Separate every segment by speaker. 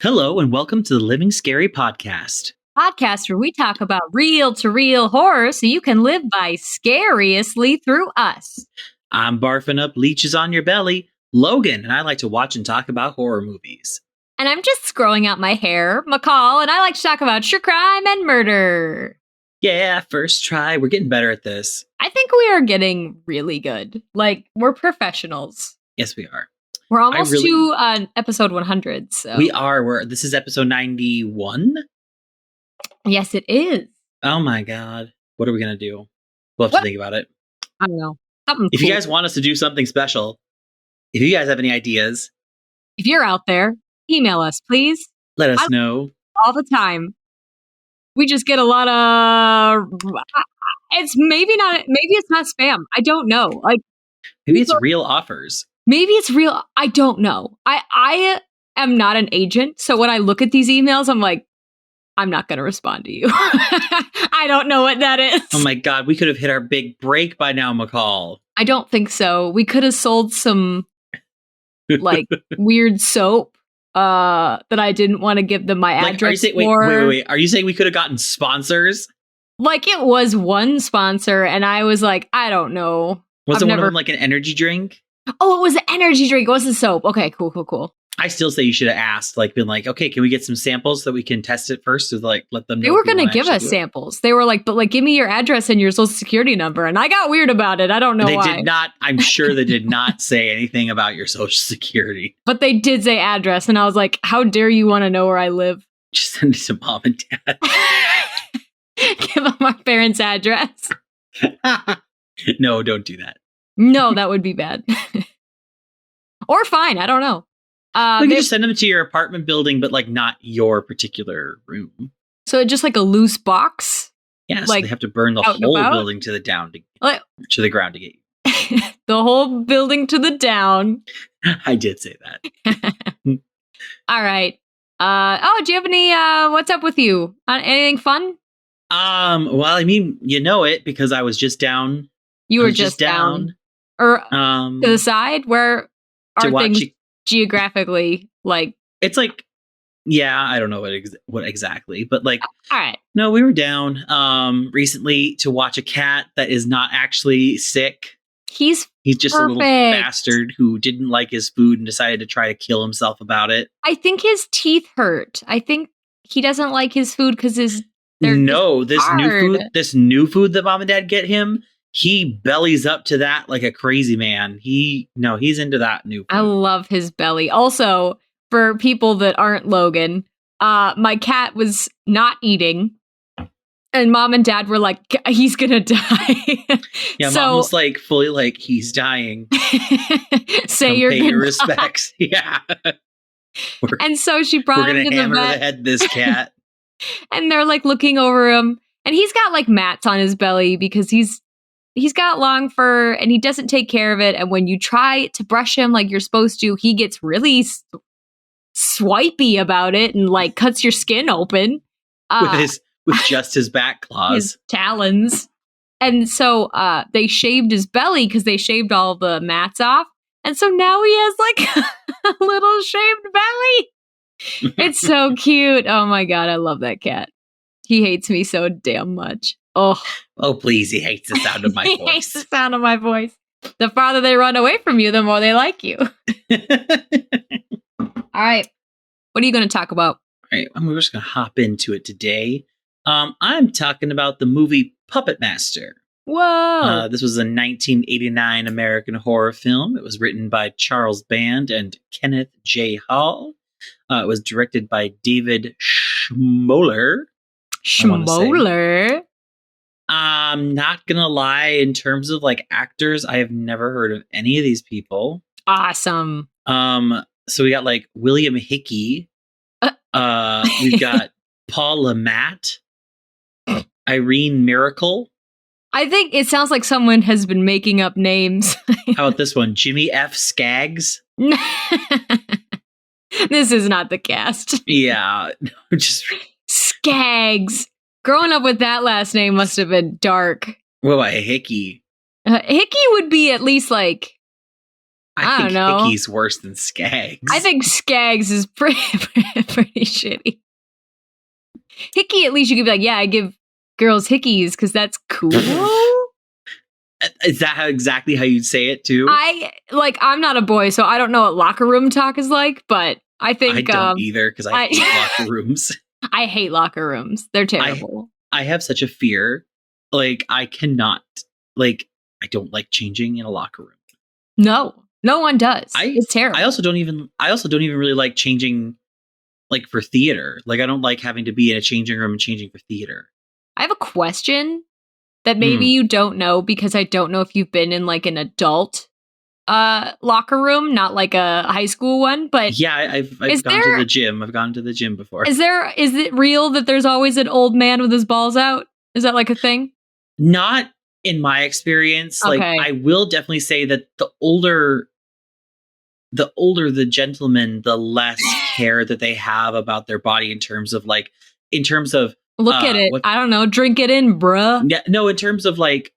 Speaker 1: Hello and welcome to the Living Scary podcast.
Speaker 2: Podcast where we talk about real-to-real horror so you can live vicariously through us.
Speaker 1: I'm barfing up leeches on your belly, Logan, and I like to watch and talk about horror movies.
Speaker 2: And I'm just growing out my hair, McCall, and I like to talk about true crime and murder.
Speaker 1: Yeah, first try. We're getting better at this.
Speaker 2: I think we are getting really good. Like, we're professionals.
Speaker 1: Yes, we are.
Speaker 2: We're almost to episode 100. So.
Speaker 1: We are. This is episode 91?
Speaker 2: Yes, it is.
Speaker 1: Oh my god. What are we going to do? We'll have to think about it.
Speaker 2: I don't know. Something
Speaker 1: If
Speaker 2: cool.
Speaker 1: you guys want us to do something special, if you guys have any ideas,
Speaker 2: if you're out there, email us, please.
Speaker 1: let us know.
Speaker 2: All the time. We just get a lot of... maybe it's not spam. I don't know. Like,
Speaker 1: maybe it's real offers.
Speaker 2: Maybe it's real. I don't know. I am not an agent. So when I look at these emails, I'm like, I'm not going to respond to you. I don't know what that is.
Speaker 1: Oh my god, we could have hit our big break by now, McCall.
Speaker 2: I don't think so. We could have sold some like weird soap that I didn't want to give them my address for.
Speaker 1: Wait. Are you saying we could have gotten sponsors?
Speaker 2: Like, it was one sponsor and I was like, I don't know.
Speaker 1: Was it one of them like an energy drink?
Speaker 2: Oh, it was an energy drink. It wasn't soap. Okay, cool.
Speaker 1: I still say you should have asked, like, been like, okay, can we get some samples so that we can test it first to like let them know?
Speaker 2: They were going to give us samples. They were like, but like, give me your address and your social security number. And I got weird about it. I don't know why.
Speaker 1: They did not. I'm sure they did not say anything about your social security.
Speaker 2: But they did say address. And I was like, how dare you want to know where I live?
Speaker 1: Just send it to mom and dad.
Speaker 2: Give them our parents' address.
Speaker 1: No, don't do that.
Speaker 2: No, that would be bad. Or fine. I don't know.
Speaker 1: We can just send them to your apartment building, but like not your particular room.
Speaker 2: So just like a loose box?
Speaker 1: Yeah,
Speaker 2: like,
Speaker 1: so they have to burn the whole building to the ground to get you.
Speaker 2: The whole building to the down.
Speaker 1: I did say that.
Speaker 2: All right. Do you have any, what's up with you? Anything fun?
Speaker 1: Well, I mean, you know it because I was just down.
Speaker 2: You were just down. Or to the side? Where are things geographically like?
Speaker 1: It's like, yeah, I don't know what exactly, but like,
Speaker 2: all right.
Speaker 1: No, we were down recently to watch a cat that is not actually sick.
Speaker 2: He's
Speaker 1: just a little bastard who didn't like his food and decided to try to kill himself about it.
Speaker 2: I think his teeth hurt. I think he doesn't like his food because this new food that mom and dad get him, he bellies up to that like a crazy man. He's into that new food. I love his belly. Also, for people that aren't Logan, my cat was not eating. And mom and dad were like, he's gonna die.
Speaker 1: Yeah, mom was like fully like, he's dying.
Speaker 2: Say
Speaker 1: your respects. Yeah.
Speaker 2: And so she brought him to the vet.
Speaker 1: We're gonna hammer the head this cat.
Speaker 2: And they're like looking over him. And he's got like mats on his belly because he's got long fur and he doesn't take care of it. And when you try to brush him like you're supposed to, he gets really swipey about it and like cuts your skin open.
Speaker 1: With just his back claws.
Speaker 2: His talons. And so they shaved his belly because they shaved all the mats off. And so now he has like a little shaved belly. It's so cute. Oh my God, I love that cat. He hates me so damn much. Oh,
Speaker 1: please, he hates the sound of my voice.
Speaker 2: He hates the sound of my voice. The farther they run away from you, the more they like you. All right. What are you going to talk about?
Speaker 1: All right, we're just going to hop into it today. I'm talking about the movie Puppet Master.
Speaker 2: Whoa!
Speaker 1: This was a 1989 American horror film. It was written by Charles Band and Kenneth J. Hall. It was directed by David Schmoller. I'm not gonna lie, in terms of like actors, I have never heard of any of these people.
Speaker 2: Awesome.
Speaker 1: So we got like William Hickey. We've got Paul LaMatt. Irene Miracle.
Speaker 2: I think it sounds like someone has been making up names.
Speaker 1: How about this one? Jimmy F. Skaggs.
Speaker 2: This is not the cast.
Speaker 1: Yeah. Just
Speaker 2: Skaggs. Growing up with that last name must have been dark.
Speaker 1: What about Hickey?
Speaker 2: Hickey would be at least like I
Speaker 1: think
Speaker 2: don't know.
Speaker 1: Hickey's worse than Skaggs.
Speaker 2: I think Skaggs is pretty shitty. Hickey, at least you could be like, yeah, I give girls hickeys because that's cool.
Speaker 1: Is that exactly how you'd say it too?
Speaker 2: I'm not a boy, so I don't know what locker room talk is like, but I think
Speaker 1: I don't either because I hate locker rooms.
Speaker 2: I hate locker rooms. They're terrible.
Speaker 1: I have such a fear. Like, I cannot. Like, I don't like changing in a locker room.
Speaker 2: No one does. It's terrible.
Speaker 1: I also don't even really like changing, like, for theater. Like, I don't like having to be in a changing room and changing for theater.
Speaker 2: I have a question that maybe you don't know because I don't know if you've been in like an adult locker room, not like a high school one, but
Speaker 1: yeah, I've gone to the gym. I've gone to the gym before.
Speaker 2: Is it real that there's always an old man with his balls out? Is that like a thing?
Speaker 1: Not in my experience.
Speaker 2: Okay.
Speaker 1: Like, I will definitely say that the older the gentleman, the less care that they have about their body in terms of
Speaker 2: look at it. I don't know. Drink it in, bruh.
Speaker 1: Yeah, no, in terms of like,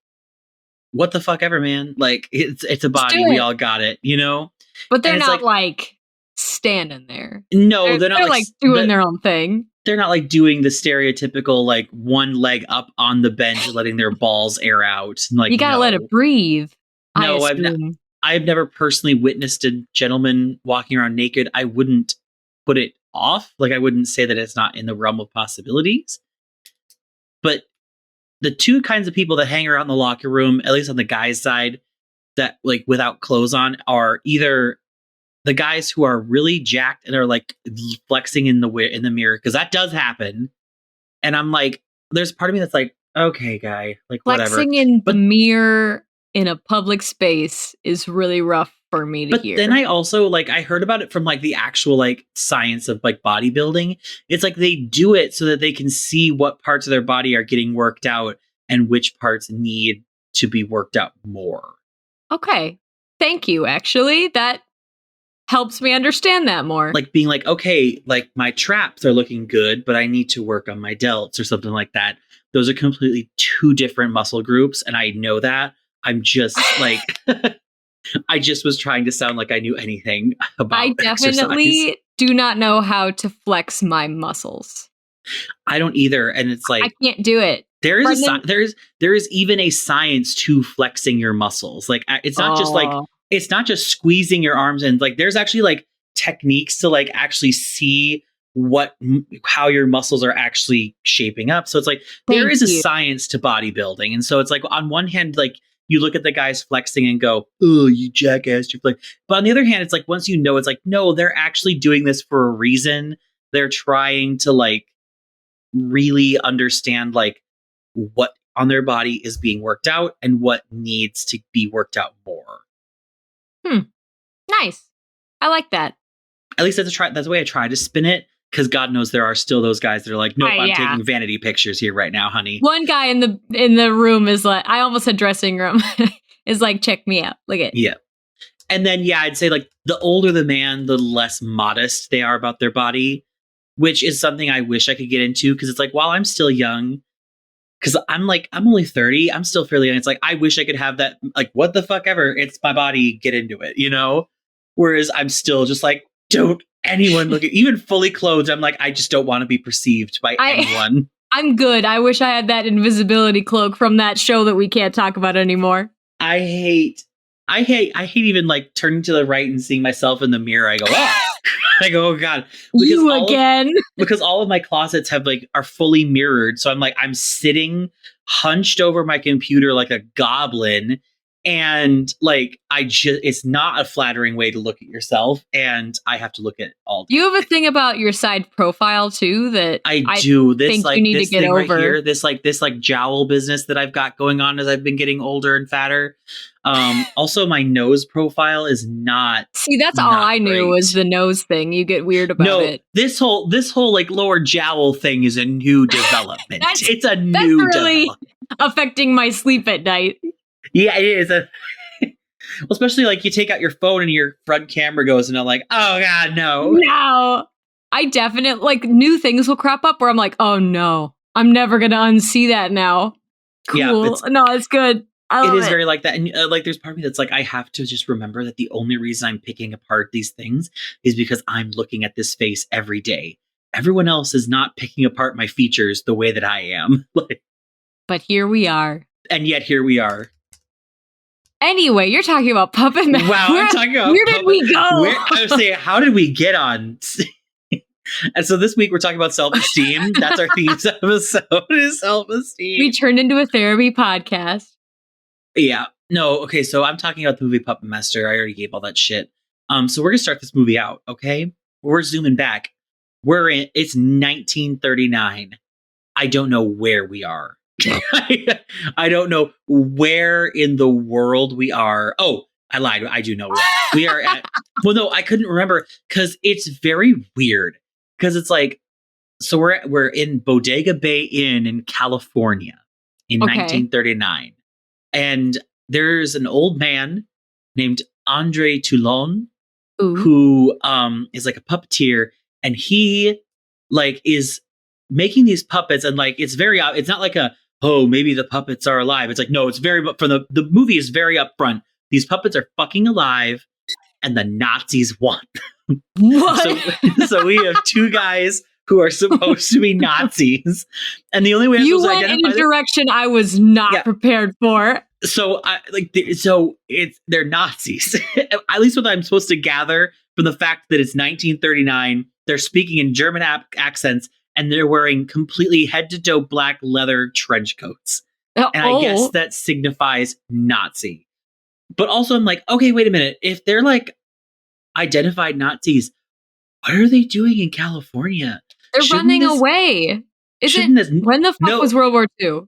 Speaker 1: what the fuck ever, man. Like, it's a body. We all got it, you know?
Speaker 2: But they're not like standing there.
Speaker 1: No, they're not
Speaker 2: like doing their own thing.
Speaker 1: They're not like doing the stereotypical like one leg up on the bench, letting their balls air out. Like,
Speaker 2: you gotta let it breathe.
Speaker 1: No, I've never personally witnessed a gentleman walking around naked. I wouldn't put it off. Like, I wouldn't say that it's not in the realm of possibilities. But the two kinds of people that hang around in the locker room, at least on the guys' side, that like without clothes on, are either the guys who are really jacked and are like flexing in the mirror, because that does happen. And I'm like, there's part of me that's like, okay, guy, like whatever.
Speaker 2: Flexing in the mirror in a public space is really rough for me to hear.
Speaker 1: But then I also I heard about it from like the actual like science of like bodybuilding. It's like they do it so that they can see what parts of their body are getting worked out and which parts need to be worked out more.
Speaker 2: Okay. Thank you, actually. That helps me understand that more.
Speaker 1: Like being like, okay, like my traps are looking good, but I need to work on my delts or something like that. Those are completely two different muscle groups. And I know that. I'm just like, I just was trying to sound like I knew anything about
Speaker 2: I definitely do not know how to flex my muscles.
Speaker 1: I don't either. And it's like,
Speaker 2: I can't do it.
Speaker 1: There is even a science to flexing your muscles. Like, it's not just like, it's not just squeezing your arms in. Like, there's actually like techniques to like actually see how your muscles are actually shaping up. So it's like, there is a science to bodybuilding. And so it's like, on one hand, like, you look at the guys flexing and go, oh, you jackass, you flex. But on the other hand, it's like, once you know, it's like, no, they're actually doing this for a reason. They're trying to like really understand like what on their body is being worked out and what needs to be worked out more.
Speaker 2: Nice. I like that.
Speaker 1: At least that's the way I try to spin it. Because God knows there are still those guys that are like, nope, I'm taking vanity pictures here right now, honey.
Speaker 2: One guy in the room is like, I almost said dressing room, is like, check me out. Look at it.
Speaker 1: Yeah. And then, I'd say like the older the man, the less modest they are about their body, which is something I wish I could get into. Because it's like, while I'm still young, because I'm only 30, I'm still fairly young. It's like, I wish I could have that, like, what the fuck ever, it's my body, get into it, you know? Whereas I'm still just like, don't anyone look at, even fully clothed, I'm like, I just don't want to be perceived by anyone.
Speaker 2: I'm good. I wish I had that invisibility cloak from that show that we can't talk about anymore.
Speaker 1: I hate even like turning to the right and seeing myself in the mirror. I go, oh. I go, oh God. Because all of my closets are fully mirrored. So I'm sitting hunched over my computer like a goblin. And like, it's not a flattering way to look at yourself. And I have to look at it all.
Speaker 2: You have a thing about your side profile too that
Speaker 1: I do. This
Speaker 2: think you need to get over. Right here,
Speaker 1: this jowl business that I've got going on as I've been getting older and fatter. Also, my nose profile is not.
Speaker 2: See, that's all I knew was the nose thing. You get weird about it.
Speaker 1: This whole like lower jowl thing is a new development. It's a new
Speaker 2: really affecting my sleep at night.
Speaker 1: Yeah, it is. Well, especially like you take out your phone and your front camera goes and I'm like, oh God, no.
Speaker 2: No. I definitely like new things will crop up where I'm like, oh no, I'm never going to unsee that now. Cool.
Speaker 1: Yeah,
Speaker 2: no, it's good.
Speaker 1: It is very like that. And like, there's part of me that's like, I have to just remember that the only reason I'm picking apart these things is because I'm looking at this face every day. Everyone else is not picking apart my features the way that I am.
Speaker 2: But here we are.
Speaker 1: And yet here we are.
Speaker 2: Anyway, you're talking about Puppet Master.
Speaker 1: Wow, I'm talking about
Speaker 2: where did we go?
Speaker 1: I was saying, how did we get on? And so this week we're talking about self-esteem. That's our theme episode, is self-esteem.
Speaker 2: We turned into a therapy podcast.
Speaker 1: Yeah. No, okay, so I'm talking about the movie Puppet Master. I already gave all that shit. So we're gonna start this movie out, okay? We're zooming back. It's 1939. I don't know where we are. I don't know where in the world we are. Oh, I lied. I do know where we are at. Well, no, I couldn't remember because it's very weird. Because it's like, so we're in Bodega Bay Inn in California in 1939. And there's an old man named Andre Toulon who is like a puppeteer, and he like is making these puppets, and like it's not like maybe the puppets are alive. It's like, no, it's very, from the movie is very upfront. These puppets are fucking alive and the Nazis want them.
Speaker 2: What?
Speaker 1: So we have two guys who are supposed to be Nazis, and the only way
Speaker 2: you went in a direction I was not prepared for.
Speaker 1: So they're Nazis. At least what I'm supposed to gather from the fact that it's 1939. They're speaking in German accents, and they're wearing completely head-to-toe black leather trench coats. And I guess that signifies Nazi. But also I'm like, okay, wait a minute. If they're like identified Nazis, what are they doing in California?
Speaker 2: They're running away. When the fuck was World War II?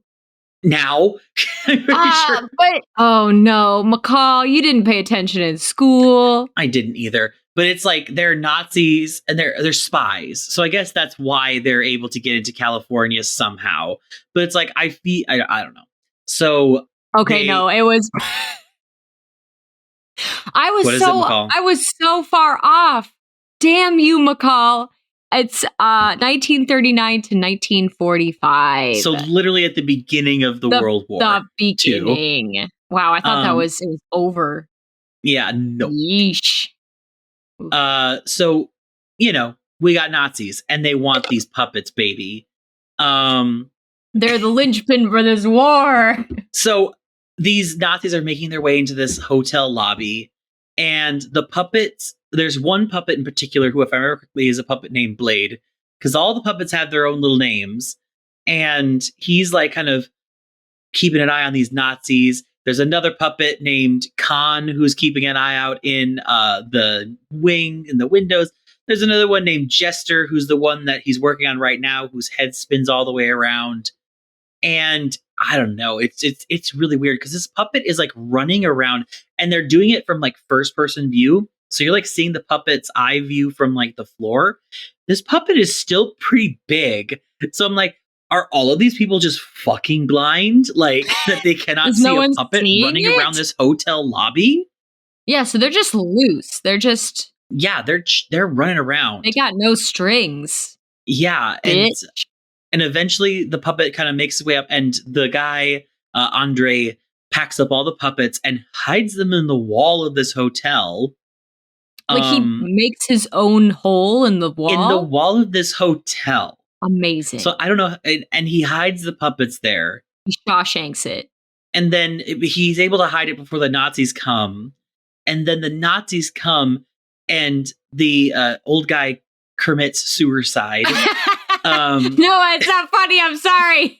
Speaker 1: Now.
Speaker 2: Sure. But oh no, McCall, you didn't pay attention in school.
Speaker 1: I didn't either. But it's like they're Nazis and they're spies. So I guess that's why they're able to get into California somehow. But it's like I don't know. So
Speaker 2: no, it was I was so far off. Damn you, McCall. It's 1939 to 1945.
Speaker 1: So literally at the beginning of the World War.
Speaker 2: The beginning. II. Wow, I thought it was over.
Speaker 1: Yeah, no.
Speaker 2: Yeesh.
Speaker 1: So, we got Nazis and they want these puppets, baby.
Speaker 2: They're the linchpin for this war.
Speaker 1: So these Nazis are making their way into this hotel lobby, and the puppets, there's one puppet in particular who, if I remember correctly, is a puppet named Blade, because all the puppets have their own little names, and he's like kind of keeping an eye on these Nazis. There's another puppet named Khan who's keeping an eye out in the wing, in the windows. There's another one named Jester, who's the one that he's working on right now, whose head spins all the way around. And I don't know, it's really weird because this puppet is like running around, and they're doing it from like first person view. So you're like seeing the puppet's eye view from like the floor. This puppet is still pretty big. So I'm like, are all of these people just fucking blind? Like that they cannot see a puppet running around this hotel lobby?
Speaker 2: Yeah, so they're just loose. They're just
Speaker 1: they're running around.
Speaker 2: They got no strings.
Speaker 1: Yeah, and eventually the puppet kind of makes his way up, and the guy Andre packs up all the puppets and hides them in the wall of this hotel.
Speaker 2: Like he makes his own hole in the wall?
Speaker 1: In the wall of this hotel.
Speaker 2: Amazing.
Speaker 1: So I don't know. And he hides the puppets there.
Speaker 2: He Shawshanks it.
Speaker 1: And then he's able to hide it before the Nazis come. And then the Nazis come, and the old guy commits suicide.
Speaker 2: No, it's not funny. I'm sorry.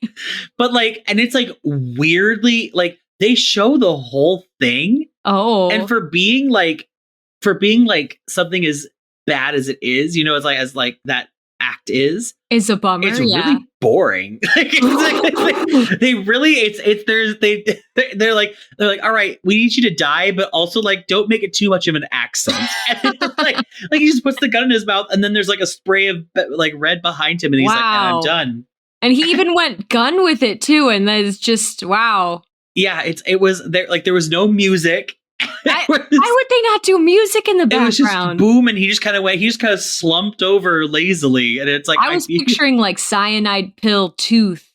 Speaker 1: But like, and it's like weirdly, like they show the whole thing.
Speaker 2: Oh.
Speaker 1: And for being like something as bad as it is, as like that act is,
Speaker 2: it's a bummer.
Speaker 1: It's really boring. They're like, all right, we need you to die, but also like don't make it too much of an accent. And like he just puts the gun in his mouth, and then there's like a spray of like red behind him, and he's like, and I'm done.
Speaker 2: And he even went gun with it too, and that's just wow.
Speaker 1: Yeah, it was there. Like there was no music.
Speaker 2: Why would they not do music in the background? It was
Speaker 1: just boom, and he just kind of slumped over lazily, and it's like
Speaker 2: I was picturing like cyanide pill tooth.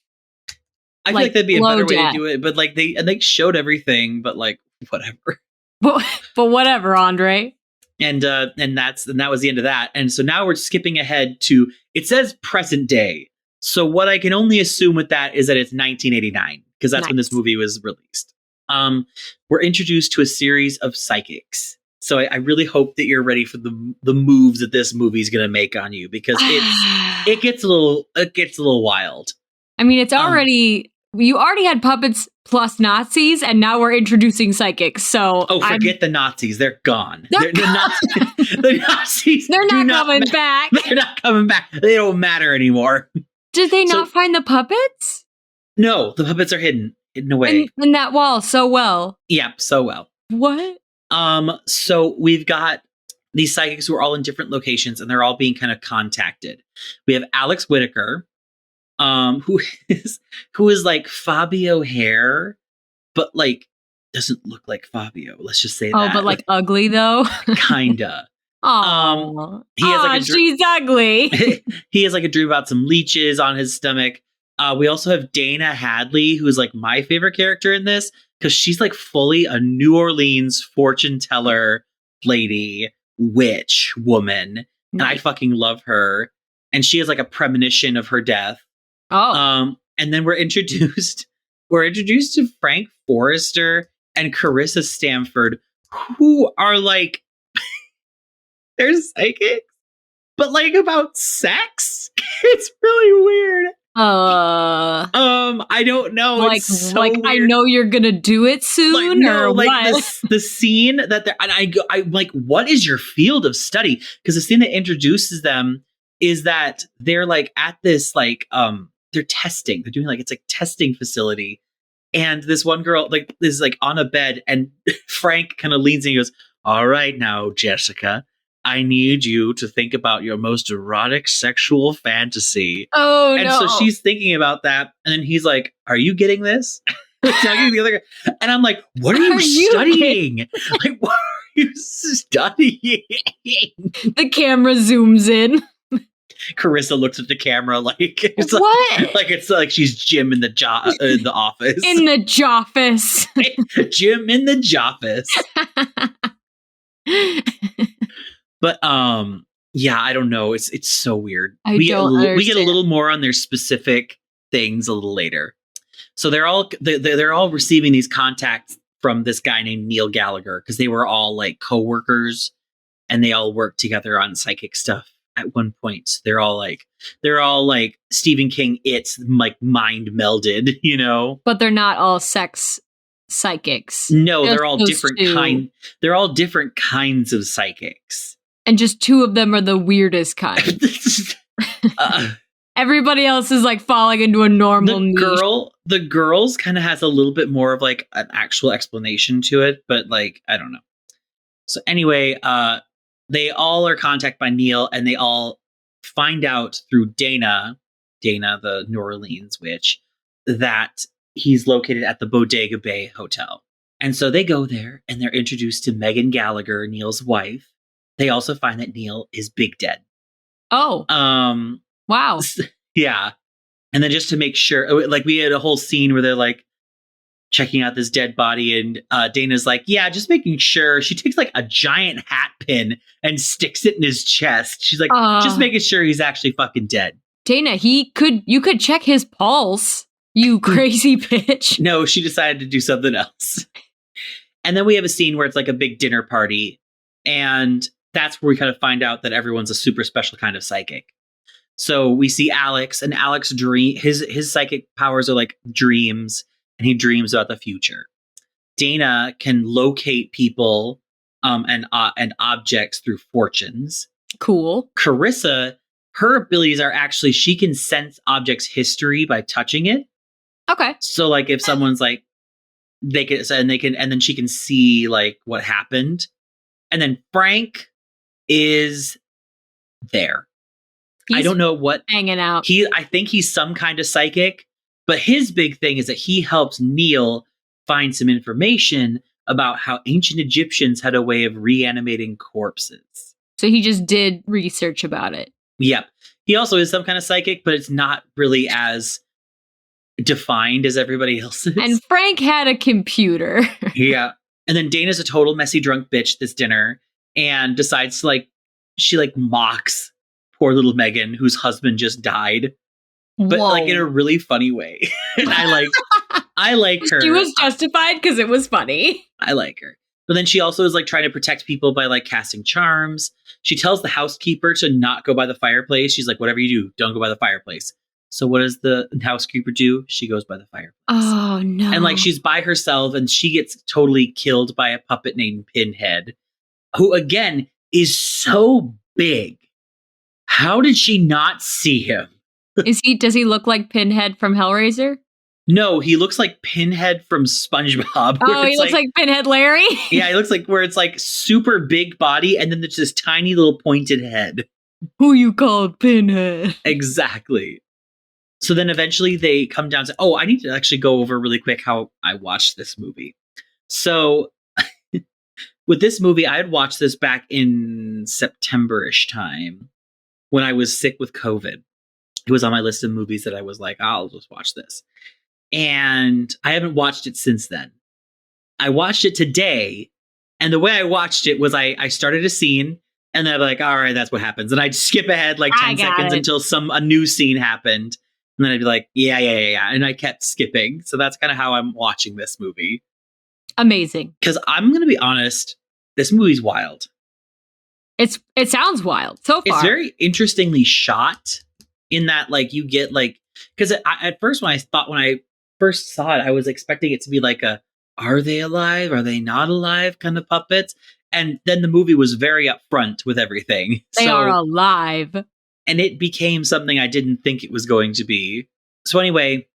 Speaker 1: I feel like that'd be a better way to do it, but like they showed everything, but like whatever.
Speaker 2: But whatever, Andre.
Speaker 1: And that was the end of that. And so now we're skipping ahead to, it says present day. So what I can only assume with that is that it's 1989, because that's when this movie was released. We're introduced to a series of psychics. So I really hope that you're ready for the moves that this movie is going to make on you, because it gets a little wild.
Speaker 2: I mean, it's already you already had puppets plus Nazis, and now we're introducing psychics. So
Speaker 1: forget the Nazis; they're gone. The Nazis.
Speaker 2: They're not coming back.
Speaker 1: They're not coming back. They don't matter anymore.
Speaker 2: Did they not find the puppets?
Speaker 1: No, the puppets are hidden away
Speaker 2: in that wall so well.
Speaker 1: Yep, so well.
Speaker 2: What?
Speaker 1: So we've got these psychics who are all in different locations, and they're all being kind of contacted. We have Alex Whitaker, who is like Fabio hair, but like doesn't look like Fabio. Let's just say that.
Speaker 2: Oh, but like ugly though.
Speaker 1: Kinda.
Speaker 2: Oh, she's ugly.
Speaker 1: He has like a dream about some leeches on his stomach. We also have Dana Hadley, who's like my favorite character in this, because she's like fully a New Orleans fortune teller lady, witch woman. And I fucking love her. And she has like a premonition of her death.
Speaker 2: Oh.
Speaker 1: And then we're introduced to Frank Forrester and Carissa Stanford, who are like they're psychics, but like about sex. It's really weird. I don't know.
Speaker 2: Like,
Speaker 1: it's so
Speaker 2: like
Speaker 1: weird.
Speaker 2: I know you're gonna do it soon, or
Speaker 1: like
Speaker 2: what?
Speaker 1: the scene that they're, and I'm like, what is your field of study? Because the scene that introduces them is that they're like at this like they're testing. They're doing like, it's like testing facility, and this one girl like is like on a bed, and Frank kind of leans in and goes, "All right, now, Jessica, I need you to think about your most erotic sexual fantasy."
Speaker 2: Oh,
Speaker 1: and so she's thinking about that. And then he's like, "Are you getting this?" The other guy. And I'm like, "What are you studying? Like, what are you studying?"
Speaker 2: The camera zooms in.
Speaker 1: Carissa looks at the camera like it's
Speaker 2: what?
Speaker 1: Like it's like she's Jim in the in the office.
Speaker 2: In the Joffice.
Speaker 1: Jim in the Joffice. But yeah, I don't know. It's so weird. We get a little more on their specific things a little later. So they're all receiving these contacts from this guy named Neil Gallagher, because they were all like co-workers and they all worked together on psychic stuff at one point. They're all like Stephen King. It's like mind melded, you know.
Speaker 2: But they're not all sex psychics.
Speaker 1: No, they're all different kind. They're all different kinds of psychics.
Speaker 2: And just two of them are the weirdest kind. Everybody else is like falling into a normal niche.
Speaker 1: The girls kind of has a little bit more of like an actual explanation to it, but like, I don't know. So anyway, they all are contacted by Neil, and they all find out through Dana, the New Orleans witch, that he's located at the Bodega Bay Hotel. And so they go there, and they're introduced to Megan Gallagher, Neil's wife. They also find that Neil is big dead.
Speaker 2: Oh. Wow.
Speaker 1: Yeah. And then just to make sure, like we had a whole scene where they're like checking out this dead body, and Dana's like, yeah, just making sure. She takes like a giant hat pin and sticks it in his chest. She's like, just making sure he's actually fucking dead.
Speaker 2: Dana, you could check his pulse, you crazy bitch.
Speaker 1: No, she decided to do something else. And then we have a scene where it's like a big dinner party, and that's where we kind of find out that everyone's a super special kind of psychic. So we see Alex, and Alex his psychic powers are like dreams, and he dreams about the future. Dana can locate people and objects through fortunes.
Speaker 2: Cool.
Speaker 1: Carissa, her abilities are actually she can sense objects' history by touching it.
Speaker 2: Okay.
Speaker 1: So like if someone's like and then she can see like what happened. And then Frank is there. I don't know what
Speaker 2: hanging out.
Speaker 1: I think he's some kind of psychic, but his big thing is that he helps Neil find some information about how ancient Egyptians had a way of reanimating corpses.
Speaker 2: So he just did research about it.
Speaker 1: Yep. He also is some kind of psychic, but it's not really as defined as everybody else's.
Speaker 2: And Frank had a computer.
Speaker 1: Yeah. And then Dana's a total messy drunk bitch this dinner and decides to she mocks poor little Megan, whose husband just died. But like in a really funny way. And I like her.
Speaker 2: She was justified because it was funny.
Speaker 1: I like her. But then she also is like trying to protect people by like casting charms. She tells the housekeeper to not go by the fireplace. She's like, whatever you do, don't go by the fireplace. So what does the housekeeper do? She goes by the fireplace.
Speaker 2: Oh, no.
Speaker 1: And like she's by herself and she gets totally killed by a puppet named Pinhead, who again is so big. How did she not see him?
Speaker 2: Does he look like Pinhead from Hellraiser?
Speaker 1: No, he looks like Pinhead from SpongeBob.
Speaker 2: Oh, he looks like Pinhead Larry?
Speaker 1: Yeah, he looks like where it's like super big body and then there's this tiny little pointed head.
Speaker 2: Who you called Pinhead?
Speaker 1: Exactly. So then eventually they come down to, I need to actually go over really quick how I watched this movie. So with this movie, I had watched this back in September-ish time when I was sick with COVID. It was on my list of movies that I was like, I'll just watch this. And I haven't watched it since then. I watched it today. And the way I watched it was I started a scene and then I'm like, all right, that's what happens. And I'd skip ahead like 10 seconds until a new scene happened. And then I'd be like, yeah. And I kept skipping. So that's kind of how I'm watching this movie.
Speaker 2: Amazing.
Speaker 1: Because I'm going to be honest, this movie's wild.
Speaker 2: It sounds wild so far.
Speaker 1: It's very interestingly shot in that like you get like, because at first when I first saw it, I was expecting it to be like are they alive? Are they not alive kind of puppets? And then the movie was very upfront with everything.
Speaker 2: They are alive.
Speaker 1: And it became something I didn't think it was going to be. So anyway,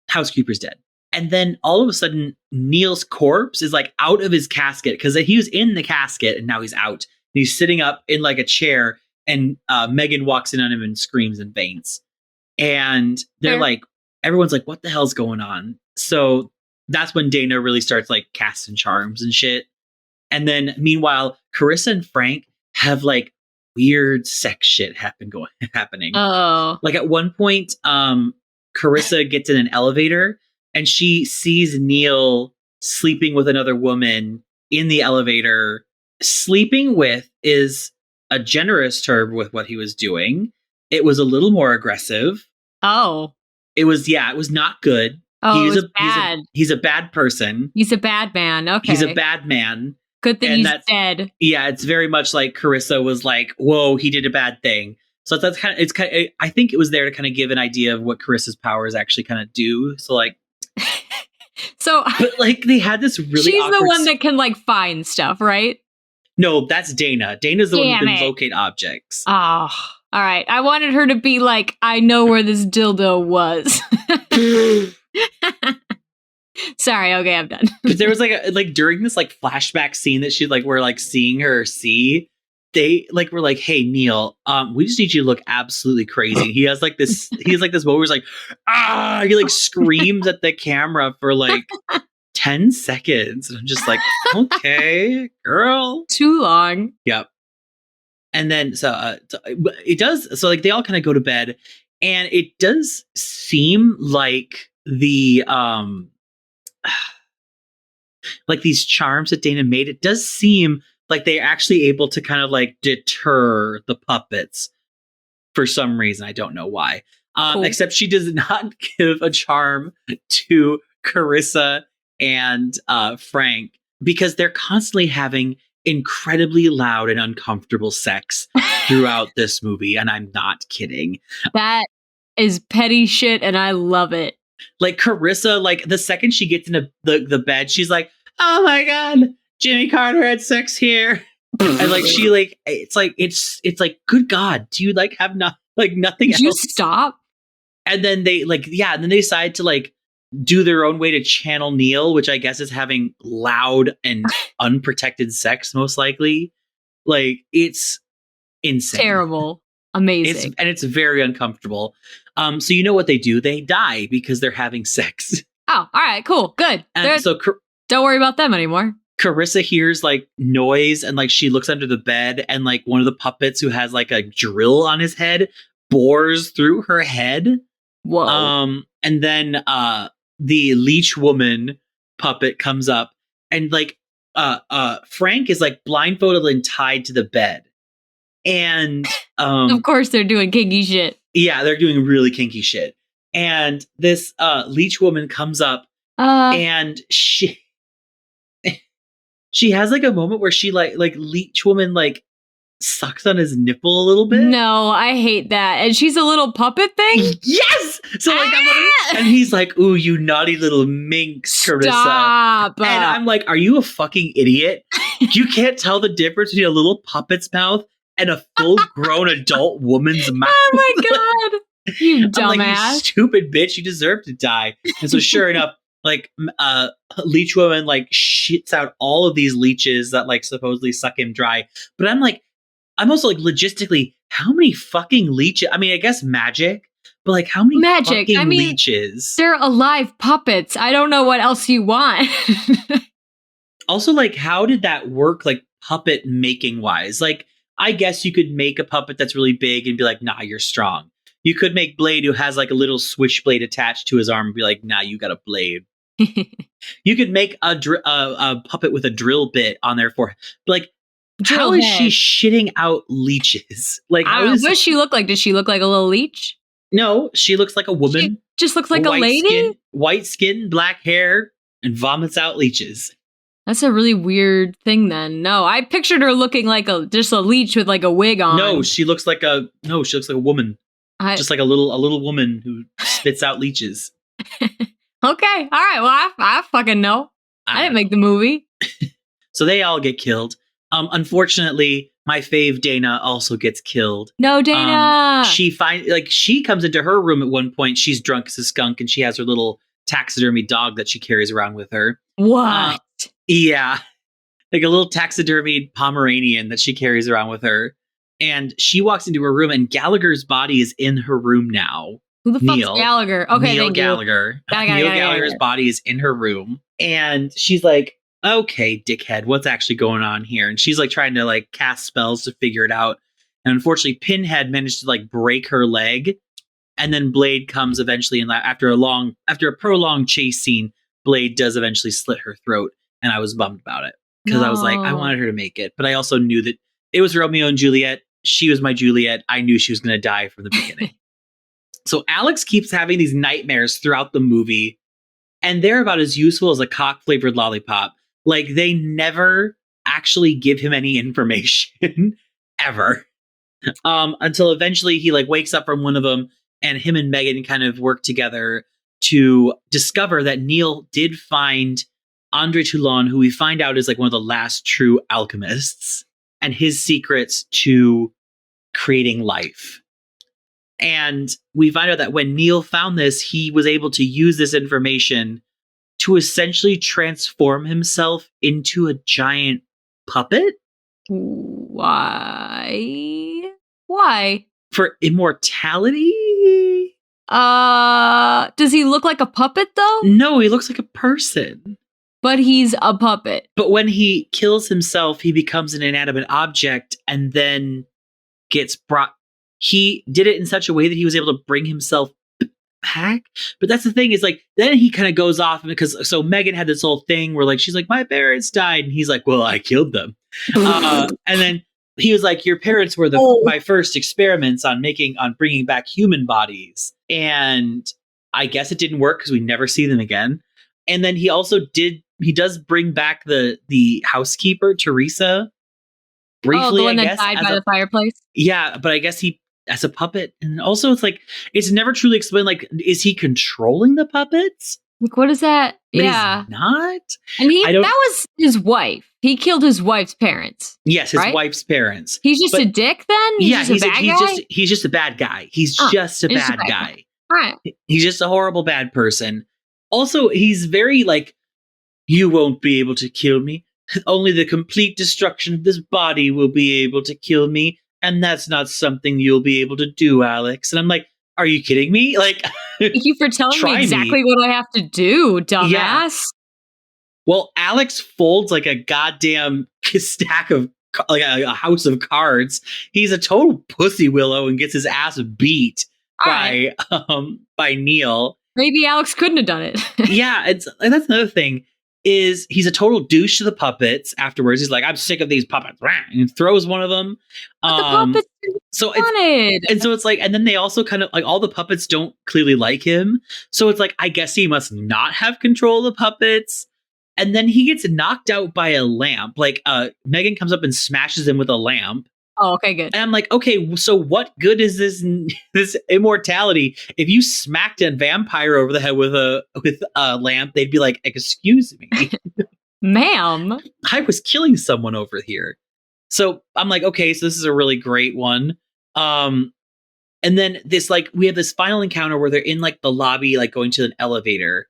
Speaker 1: housekeeper's dead. And then all of a sudden, Neil's corpse is like out of his casket because he was in the casket and now he's out. And he's sitting up in like a chair and Megan walks in on him and screams and faints. And they're like, everyone's like, what the hell's going on? So that's when Dana really starts like casting charms and shit. And then meanwhile, Carissa and Frank have like weird sex shit happening.
Speaker 2: Oh.
Speaker 1: Like at one point, Carissa gets in an elevator and she sees Neil sleeping with another woman in the elevator. Sleeping with is a generous term with what he was doing. It was a little more aggressive.
Speaker 2: Oh.
Speaker 1: It was not good.
Speaker 2: Oh, bad.
Speaker 1: He's a bad person.
Speaker 2: He's a bad man. Okay.
Speaker 1: He's a bad man.
Speaker 2: Good thing he's dead.
Speaker 1: Yeah, it's very much like Carissa was like, whoa, he did a bad thing. So that's kind of, I think it was there to kind of give an idea of what Carissa's powers actually kind of do. So like, but like they had this really
Speaker 2: she's the one that can like find stuff, right?
Speaker 1: No, that's Dana. Dana's the one who can locate objects.
Speaker 2: Oh, all right. I wanted her to be like, I know where this dildo was. Sorry, okay, I'm done.
Speaker 1: But there was like during this like flashback scene that we're like seeing her see, they like were like, hey Neil, we just need you to look absolutely crazy. He has like this moment where he's like, he like screams at the camera for like 10 seconds. And I'm just like, okay, girl.
Speaker 2: Too long.
Speaker 1: Yep. And then so it does, so like they all kind of go to bed, and it does seem like the like these charms that Dana made, it does seem like they're actually able to kind of like deter the puppets for some reason. I don't know why. Cool. Except she does not give a charm to Carissa and Frank because they're constantly having incredibly loud and uncomfortable sex throughout this movie. And I'm not kidding.
Speaker 2: That is petty shit and I love it.
Speaker 1: Like Carissa, like the second she gets into the bed, she's like, oh my God, Jimmy Carter had sex here. And like, she like, it's like, good God, do you like have nothing else?
Speaker 2: Did you stop?
Speaker 1: And then they like, yeah. And then they decide to like do their own way to channel Neil, which I guess is having loud and unprotected sex, most likely. Like it's insane.
Speaker 2: Terrible. Amazing.
Speaker 1: It's very uncomfortable. So you know what they do? They die because they're having sex.
Speaker 2: Oh, all right, cool. Good.
Speaker 1: And so
Speaker 2: don't worry about them anymore.
Speaker 1: Carissa hears like noise and like she looks under the bed and like one of the puppets who has like a drill on his head bores through her head.
Speaker 2: Whoa.
Speaker 1: And then the leech woman puppet comes up, and like Frank is like blindfolded and tied to the bed. And
Speaker 2: of course they're doing kinky shit.
Speaker 1: Yeah, they're doing really kinky shit. And this leech woman comes up and she has like a moment where she like leech woman like sucks on his nipple a little bit.
Speaker 2: No, I hate that. And she's a little puppet thing?
Speaker 1: Yes! So like and he's like, ooh, you naughty little minx, Carissa.
Speaker 2: Stop.
Speaker 1: And I'm like, are you a fucking idiot? You can't tell the difference between a little puppet's mouth and a full-grown adult woman's mouth.
Speaker 2: Oh my god. You dumbass.
Speaker 1: I'm like, you stupid bitch, you deserve to die. And so sure enough, like leech woman like shits out all of these leeches that like supposedly suck him dry. But I'm also like logistically, how many fucking leeches? I mean, I guess magic, but like how many fucking leeches?
Speaker 2: They're alive puppets. I don't know what else you want.
Speaker 1: Also, like, how did that work? Like puppet making wise, like I guess you could make a puppet that's really big and be like, nah, you're strong. You could make Blade, who has like a little switchblade attached to his arm, and be like, nah, you got a blade. You could make a puppet with a drill bit on their forehead. Like, how is she shitting out leeches? Like,
Speaker 2: what does she look like? Does she look like a little leech?
Speaker 1: No, she looks like a woman.
Speaker 2: She just looks like a lady?
Speaker 1: White skin, black hair, and vomits out leeches.
Speaker 2: That's a really weird thing then. No, I pictured her looking like just a leech with like a wig on.
Speaker 1: No, she looks like a woman. Just like a little woman who spits out leeches.
Speaker 2: Okay. All right. Well, I fucking know. I didn't make the movie.
Speaker 1: So they all get killed. Unfortunately, my fave Dana also gets killed.
Speaker 2: No, Dana.
Speaker 1: She comes into her room at one point. She's drunk as a skunk, and she has her little taxidermy dog that she carries around with her.
Speaker 2: What?
Speaker 1: Yeah. Like a little taxidermied Pomeranian that she carries around with her. And she walks into her room, and Gallagher's body is in her room now.
Speaker 2: Who the fuck's Gallagher? Okay,
Speaker 1: Neil Gallagher. Neil Gallagher's body is in her room. And she's like, okay, dickhead, what's actually going on here? And she's like trying to like cast spells to figure it out. And unfortunately, Pinhead managed to like break her leg. And then Blade comes eventually, and after a prolonged chase scene, Blade does eventually slit her throat. And I was bummed about it. Because I was like, I wanted her to make it. But I also knew that it was Romeo and Juliet. She was my Juliet. I knew she was going to die from the beginning. So Alex keeps having these nightmares throughout the movie, and they're about as useful as a cock-flavored lollipop. Like, they never actually give him any information, ever. Until eventually he, like, wakes up from one of them, and him and Megan kind of work together to discover that Neil did find Andre Toulon, who we find out is, like, one of the last true alchemists, and his secrets to creating life. And we find out that when Neil found this, he was able to use this information to essentially transform himself into a giant puppet.
Speaker 2: Why? Why?
Speaker 1: For immortality?
Speaker 2: Does he look like a puppet though?
Speaker 1: No, he looks like a person.
Speaker 2: But he's a puppet.
Speaker 1: But when he kills himself, he becomes an inanimate object and then gets brought. He did it in such a way that he was able to bring himself back. But that's the thing, is like, then he kind of goes off because so Megan had this whole thing where like she's like, my parents died, and he's like, well, I killed them. And then he was like, your parents were my first experiments on bringing back human bodies, and I guess it didn't work because we never see them again. And then he does bring back the housekeeper Teresa briefly.
Speaker 2: The one that died by the fireplace.
Speaker 1: Yeah, but I guess he as a puppet, and also it's like it's never truly explained. Like, is he controlling the puppets?
Speaker 2: Like, what is that?
Speaker 1: But
Speaker 2: yeah,
Speaker 1: he's not.
Speaker 2: And that was his wife. He killed his wife's parents.
Speaker 1: Yes, his wife's parents.
Speaker 2: He's just a dick then?
Speaker 1: He's just a bad guy. He's just a bad guy.
Speaker 2: All right.
Speaker 1: He's just a horrible bad person. Also, he's very like, you won't be able to kill me. Only the complete destruction of this body will be able to kill me. And that's not something you'll be able to do, Alex. And I'm like, are you kidding me? Like,
Speaker 2: thank you for telling me exactly what I have to do, dumbass. Yeah.
Speaker 1: Well, Alex folds like a goddamn stack of, like a house of cards. He's a total pussy willow and gets his ass beat by Neil.
Speaker 2: Maybe Alex couldn't have done it.
Speaker 1: Yeah, and that's another thing. Is he's a total douche to the puppets afterwards. He's like, I'm sick of these puppets, and throws one of them.
Speaker 2: But the puppets
Speaker 1: it's like, and then they also kind of like, all the puppets don't clearly like him. So it's like, I guess he must not have control of the puppets. And then he gets knocked out by a lamp. Like Megan comes up and smashes him with a lamp.
Speaker 2: Oh, okay, good.
Speaker 1: And I'm like, okay, so what good is this immortality? If you smacked a vampire over the head with a lamp, they'd be like, excuse me,
Speaker 2: ma'am,
Speaker 1: I was killing someone over here. So I'm like, okay, so this is a really great one. And then we have this final encounter where they're in like the lobby, like going to an elevator.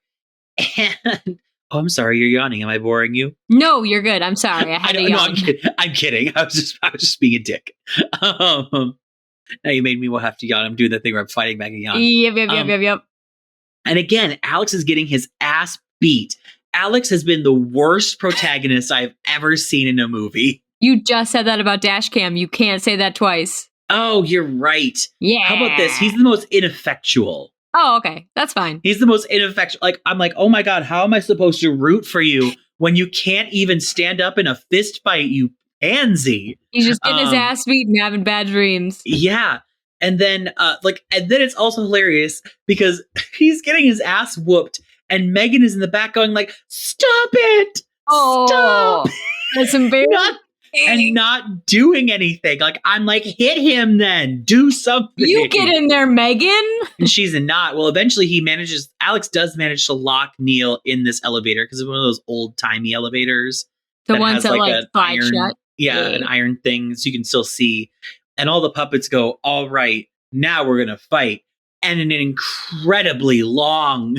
Speaker 1: And oh, I'm sorry, you're yawning. Am I boring you?
Speaker 2: No, you're good. I'm sorry. I had to yawn.
Speaker 1: No, I'm kidding. I was just being a dick. Now you made me have to yawn. I'm doing the thing where I'm fighting back and yawn.
Speaker 2: Yep.
Speaker 1: And again, Alex is getting his ass beat. Alex has been the worst protagonist I've ever seen in a movie.
Speaker 2: You just said that about Dashcam. You can't say that twice.
Speaker 1: Oh, you're right.
Speaker 2: Yeah.
Speaker 1: How about this? He's the most ineffectual.
Speaker 2: Oh, okay. That's fine.
Speaker 1: He's the most ineffectual. Like, I'm like, oh my God, how am I supposed to root for you when you can't even stand up in a fist fight, you pansy?
Speaker 2: He's just getting his ass beat and having bad dreams.
Speaker 1: Yeah. And then it's also hilarious because he's getting his ass whooped and Megan is in the back going like, stop it.
Speaker 2: Oh,
Speaker 1: stop.
Speaker 2: That's embarrassing.
Speaker 1: And not doing anything. Like, I'm like, hit him then. Do something.
Speaker 2: You get in there, Megan.
Speaker 1: And she's not. Well, eventually Alex does manage to lock Neil in this elevator because it's one of those old-timey elevators.
Speaker 2: The ones that like slide shut.
Speaker 1: Yeah, an iron thing so you can still see. And all the puppets go, all right, now we're going to fight. And an incredibly long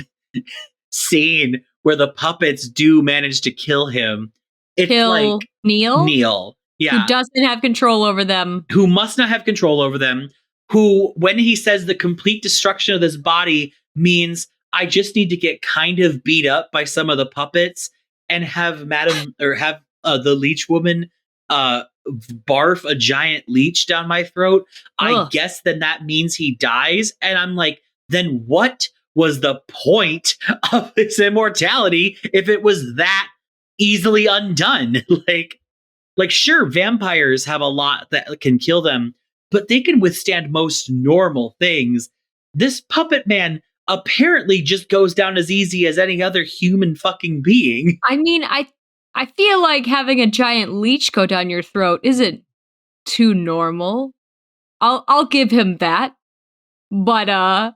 Speaker 1: scene where the puppets do manage to kill him. It's
Speaker 2: kill
Speaker 1: like
Speaker 2: Neil?
Speaker 1: Neil, yeah.
Speaker 2: Who doesn't have control over them.
Speaker 1: Who must not have control over them. Who, when he says the complete destruction of this body means I just need to get kind of beat up by some of the puppets and have the leech woman barf a giant leech down my throat. Ugh. I guess then that means he dies. And I'm like, then what was the point of his immortality if it was that easily undone? like sure, vampires have a lot that can kill them, but they can withstand most normal things. This puppet man apparently just goes down as easy as any other human fucking being.
Speaker 2: I mean, I feel like having a giant leech go down your throat isn't too normal. I'll give him that. But I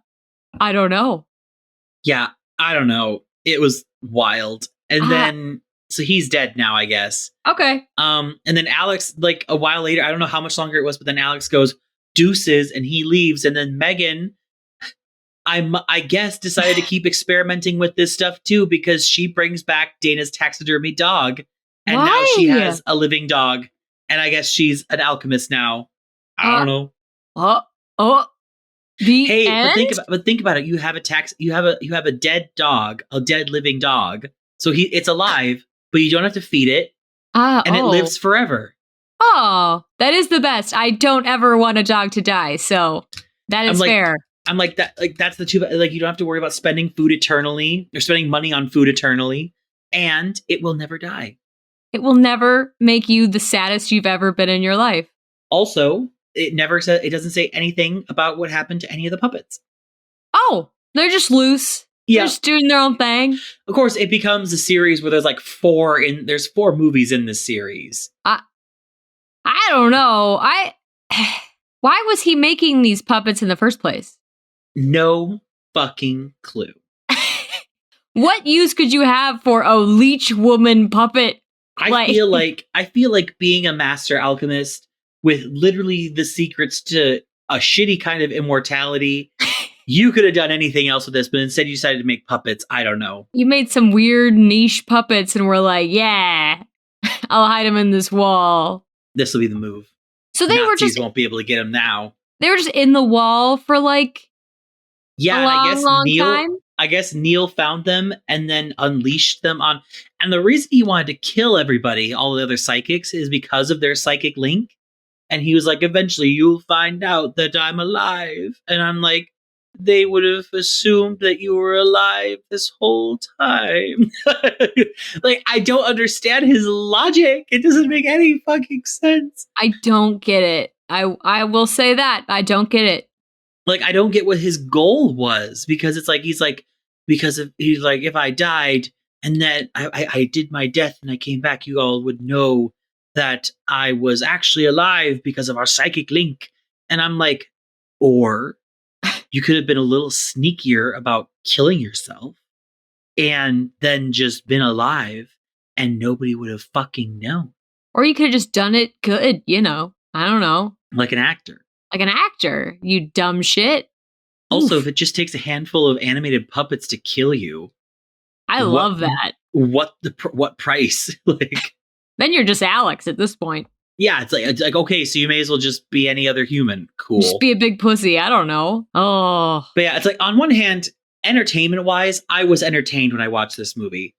Speaker 2: don't know.
Speaker 1: Yeah, I don't know. It was wild. And then so he's dead now, I guess.
Speaker 2: Okay.
Speaker 1: And then Alex, like a while later, I don't know how much longer it was, but then Alex goes deuces and he leaves. And then Megan, I guess, decided to keep experimenting with this stuff too, because she brings back Dana's taxidermy dog. And now she has a living dog. And I guess she's an alchemist now. I don't know. But think about it. You have a dead dog, a dead living dog. So it's alive, but you don't have to feed it. And it lives forever.
Speaker 2: Oh, that is the best. I don't ever want a dog to die, so that is fair.
Speaker 1: I'm like that. Like that's the two. Like you don't have to worry about spending food eternally or spending money on food eternally, and it will never die.
Speaker 2: It will never make you the saddest you've ever been in your life.
Speaker 1: Also, it doesn't say anything about what happened to any of the puppets.
Speaker 2: Oh, they're just loose. Yeah. They're just doing their own thing.
Speaker 1: Of course, it becomes a series where there's 4 movies in this series.
Speaker 2: I don't know. Why was he making these puppets in the first place?
Speaker 1: No fucking clue.
Speaker 2: What use could you have for a leech woman puppet?
Speaker 1: I feel like being a master alchemist with literally the secrets to a shitty kind of immortality. You could have done anything else with this, but instead you decided to make puppets. I don't know.
Speaker 2: You made some weird niche puppets and were like, yeah, I'll hide them in this wall.
Speaker 1: This will be the move.
Speaker 2: So they
Speaker 1: Nazis won't be able to get them now.
Speaker 2: They were just in the wall for a long time.
Speaker 1: I guess Neil found them and then unleashed them on. And the reason he wanted to kill everybody, all the other psychics, is because of their psychic link. And he was like, eventually you'll find out that I'm alive. And I'm like, they would have assumed that you were alive this whole time. Like, I don't understand his logic. It doesn't make any fucking sense.
Speaker 2: I don't get it. I will say that. I don't get it.
Speaker 1: Like, I don't get what his goal was, because it's like, he's like, if I died and then I did my death and I came back, you all would know that I was actually alive because of our psychic link. And I'm like, or you could have been a little sneakier about killing yourself and then just been alive and nobody would have fucking known.
Speaker 2: Or you could have just done it good, you know. I don't know.
Speaker 1: Like an actor.
Speaker 2: Like an actor, you dumb shit.
Speaker 1: Also, if it just takes a handful of animated puppets to kill you.
Speaker 2: I love that.
Speaker 1: What price? Like,
Speaker 2: then you're just Alex at this point.
Speaker 1: Yeah, it's like, okay, so you may as well just be any other human. Cool.
Speaker 2: Just be a big pussy. I don't know. Oh.
Speaker 1: But yeah, it's like, on one hand, entertainment-wise, I was entertained when I watched this movie.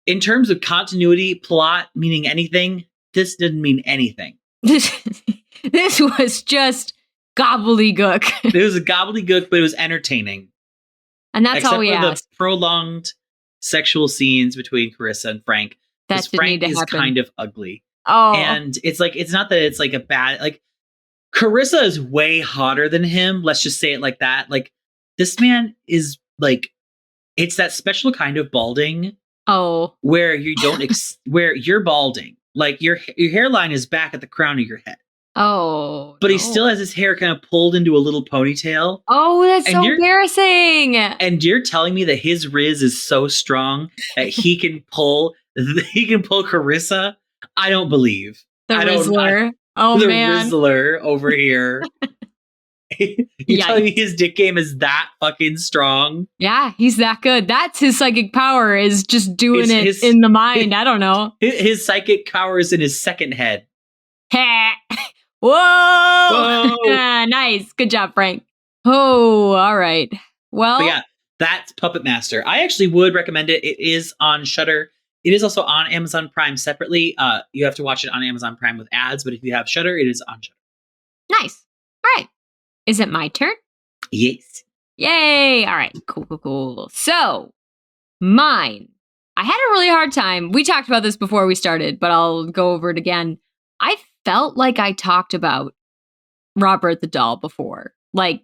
Speaker 1: In terms of continuity, plot, meaning anything, this didn't mean anything.
Speaker 2: This was just gobbledygook.
Speaker 1: It was a gobbledygook, but it was entertaining.
Speaker 2: And that's all we asked.
Speaker 1: Except for the prolonged sexual scenes between Carissa and Frank.
Speaker 2: That
Speaker 1: Frank
Speaker 2: need to
Speaker 1: is
Speaker 2: happen.
Speaker 1: kind of ugly.
Speaker 2: Oh.
Speaker 1: And it's like, it's not that it's like a bad, like, Carissa is way hotter than him. Let's just say it like that. Like, this man is like, it's that special kind of balding.
Speaker 2: Oh.
Speaker 1: Where you don't, where you're balding. Like, your hairline is back at the crown of your head.
Speaker 2: Oh.
Speaker 1: But he still has his hair kind of pulled into a little ponytail.
Speaker 2: Oh, that's so embarrassing.
Speaker 1: And you're telling me that his riz is so strong that he can pull Carissa? I don't believe.
Speaker 2: The Rizzler. The
Speaker 1: Rizzler over here. You're telling me his dick game is that fucking strong?
Speaker 2: Yeah, he's that good. That's his psychic power, is just doing it in the mind. I don't know.
Speaker 1: His psychic power is in his second head.
Speaker 2: Whoa! Nice. Good job, Frank. Oh, all right. Well,
Speaker 1: but yeah, that's Puppet Master. I actually would recommend it. It is on Shudder. It is also on Amazon Prime separately. You have to watch it on Amazon Prime with ads, but if you have Shudder, it is on Shudder.
Speaker 2: Nice. All right. Is it my turn?
Speaker 1: Yes.
Speaker 2: Yay. All right. Cool. So, mine. I had a really hard time. We talked about this before we started, but I'll go over it again. I felt like I talked about Robert the Doll before, like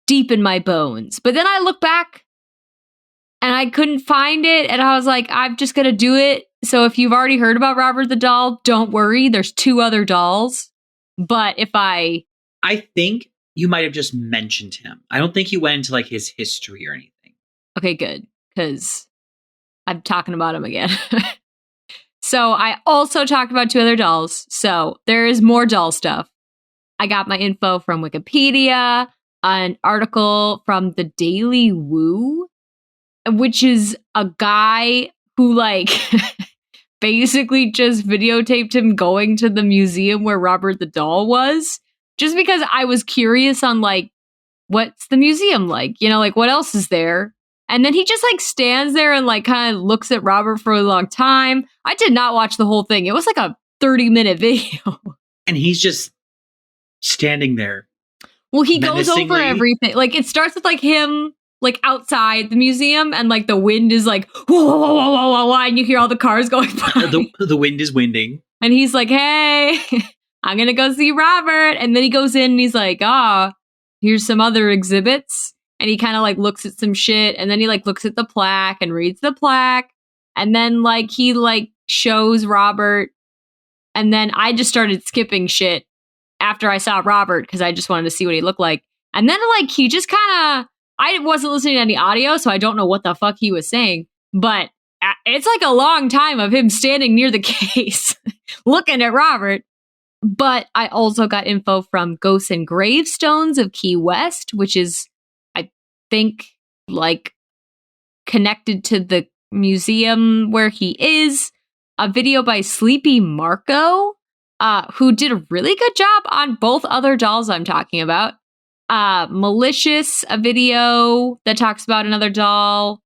Speaker 2: deep in my bones. But then I look back and I couldn't find it. And I was like, I'm just going to do it. So if you've already heard about Robert the Doll, don't worry. There's 2 other dolls. But if I
Speaker 1: think you might have just mentioned him. I don't think you went into like his history or anything.
Speaker 2: Okay, good. Because I'm talking about him again. So I also talked about 2 other dolls. So there is more doll stuff. I got my info from Wikipedia, an article from the Daily Woo, which is a guy who like basically just videotaped him going to the museum where Robert the Doll was, just because I was curious on like, what's the museum like? You know, like what else is there? And then he just like stands there and like kind of looks at Robert for a long time. I did not watch the whole thing. It was like a 30-minute video. And
Speaker 1: he's just standing there.
Speaker 2: Well, he goes over everything. Like it starts with like him like outside the museum and like the wind is like, whoa, whoa, whoa, whoa, whoa, whoa, and you hear all the cars going by.
Speaker 1: The wind is winding.
Speaker 2: And he's like, hey, I'm going to go see Robert. And then he goes in and he's like, here's some other exhibits. And he kind of like looks at some shit. And then he like looks at the plaque and reads the plaque. And then like he like shows Robert. And then I just started skipping shit after I saw Robert because I just wanted to see what he looked like. And then like he just kind of, I wasn't listening to any audio, so I don't know what the fuck he was saying. But it's like a long time of him standing near the case looking at Robert. But I also got info from Ghosts and Gravestones of Key West, which is, I think, like connected to the museum where he is. A video by Sleepy Marco, who did a really good job on both other dolls I'm talking about. Malicious, a video that talks about another doll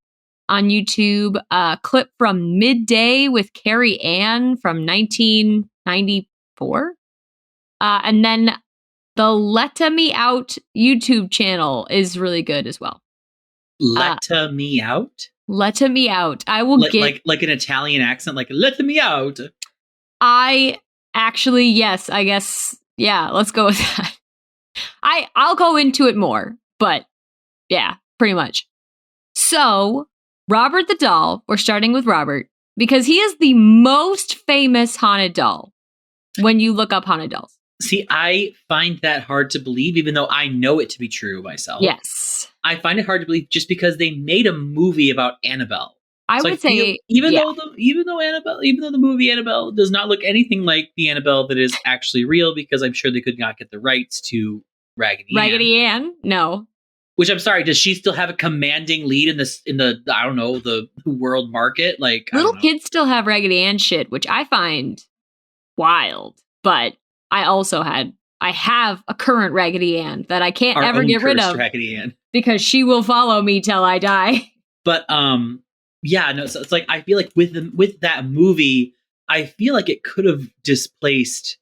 Speaker 2: on YouTube. A clip from Midday with Carrie Ann from 1994. And then The Letta Me Out YouTube channel is really good as well.
Speaker 1: Letta Me Out?
Speaker 2: Letta Me Out. I will get...
Speaker 1: Like an Italian accent, like, Letta Me Out.
Speaker 2: I actually, yes, I guess, yeah, let's go with that. I'll go into it more, but yeah, pretty much. So, Robert the doll, we're starting with Robert, because he is the most famous haunted doll when you look up haunted dolls.
Speaker 1: See, I find that hard to believe, even though I know it to be true myself.
Speaker 2: Yes.
Speaker 1: I find it hard to believe just because they made a movie about Annabelle.
Speaker 2: I would say,
Speaker 1: even though the movie Annabelle does not look anything like the Annabelle that is actually real, because I'm sure they could not get the rights to Raggedy
Speaker 2: Ann. No.
Speaker 1: Which, I'm sorry, does she still have a commanding lead in the I don't know, the world market? Like,
Speaker 2: little kids still have Raggedy Ann shit, which I find wild. But I have a current Raggedy Ann that I can't ever get rid of,
Speaker 1: Raggedy Ann,
Speaker 2: because she will follow me till I die.
Speaker 1: But yeah, no. So it's like, I feel like with that movie, I feel like it could have displaced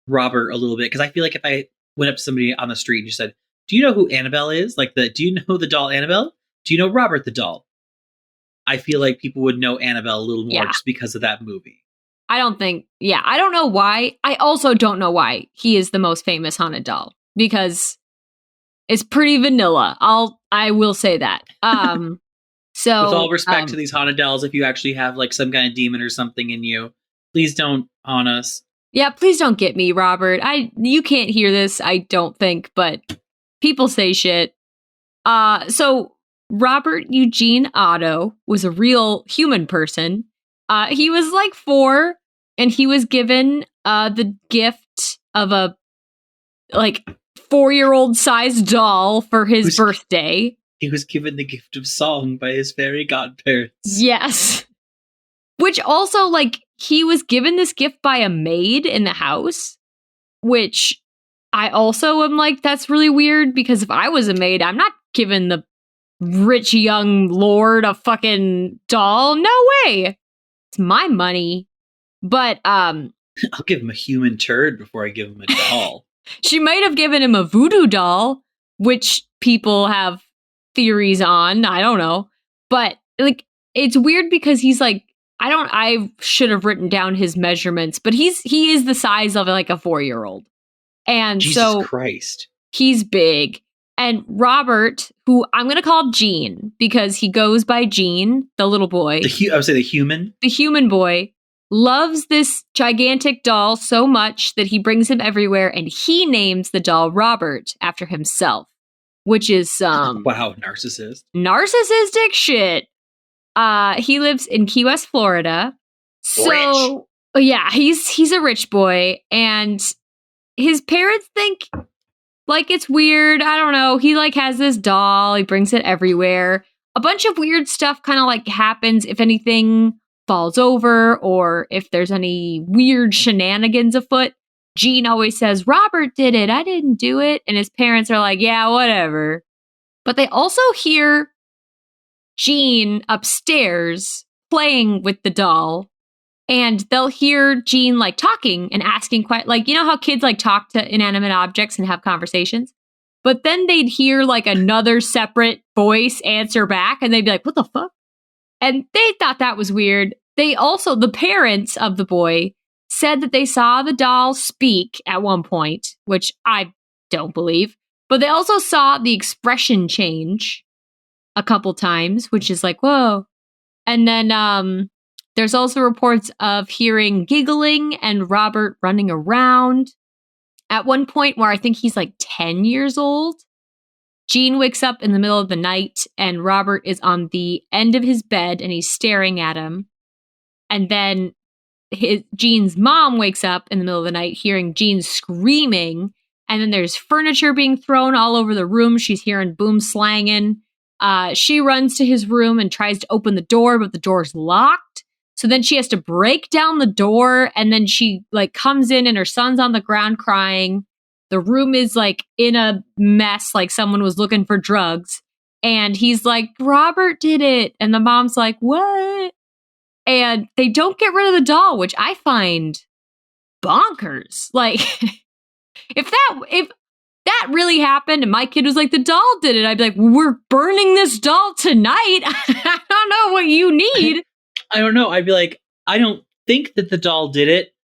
Speaker 1: Robert a little bit, because I feel like if I went up to somebody on the street and just said, "Do you know who Annabelle is? Like, do you know the doll Annabelle? Do you know Robert the doll?" I feel like people would know Annabelle a little more just because of that movie.
Speaker 2: I don't know why. I also don't know why he is the most famous haunted doll, because it's pretty vanilla. I will say that. So,
Speaker 1: with all respect to these haunted dolls, if you actually have like some kind of demon or something in you, please don't haunt us.
Speaker 2: Yeah, please don't get me, Robert. You can't hear this, I don't think, but people say shit. So Robert Eugene Otto was a real human person. He was like 4, and he was given the gift of a like 4-year-old sized doll for his birthday.
Speaker 1: He was given the gift of song by his fairy godparents.
Speaker 2: Yes. Which also, like, he was given this gift by a maid in the house, which I also am like, that's really weird, because if I was a maid, I'm not giving the rich young lord a fucking doll. No way. It's my money. But I'll
Speaker 1: give him a human turd before I give him a doll.
Speaker 2: She might have given him a voodoo doll, which people have theories on. I don't know. But like, it's weird because he's like, I should have written down his measurements, but he is the size of like a 4-year-old. And
Speaker 1: Jesus Christ.
Speaker 2: He's big. And Robert, who I'm going to call Gene because he goes by Gene, the little boy.
Speaker 1: I would say the human.
Speaker 2: The human boy loves this gigantic doll so much that he brings him everywhere, and he names the doll Robert after himself, which is
Speaker 1: wow,
Speaker 2: narcissistic shit. He lives in Key West, Florida. So yeah, he's a rich boy, and his parents think like it's weird. I don't know. He like has this doll. He brings it everywhere. A bunch of weird stuff kind of like happens if anything falls over or if there's any weird shenanigans afoot. Gene always says, "Robert did it. I didn't do it." And his parents are like, "Yeah, whatever." But they also hear Gene upstairs playing with the doll, and they'll hear Gene like talking and asking quite like, you know how kids like talk to inanimate objects and have conversations? But then they'd hear like another separate voice answer back, and they'd be like, "What the fuck?" And they thought that was weird. They also, the parents of the boy said that they saw the doll speak at one point, which I don't believe. But they also saw the expression change a couple times, which is like, whoa. And then there's also reports of hearing giggling and Robert running around. At one point where I think he's like 10 years old, Gene wakes up in the middle of the night and Robert is on the end of his bed and he's staring at him. And then Gene's mom wakes up in the middle of the night hearing Gene screaming. And then there's furniture being thrown all over the room. She's hearing boom slanging. She runs to his room and tries to open the door, but the door's locked. So then she has to break down the door. And then she like comes in and her son's on the ground crying. The room is like in a mess, like someone was looking for drugs. And he's like, "Robert did it." And the mom's like, "What?" And they don't get rid of the doll, which I find bonkers. Like, if that really happened and my kid was like, the doll did it, I'd be like, we're burning this doll tonight. I don't know what you need.
Speaker 1: I don't know. I'd be like, I don't think that the doll did it,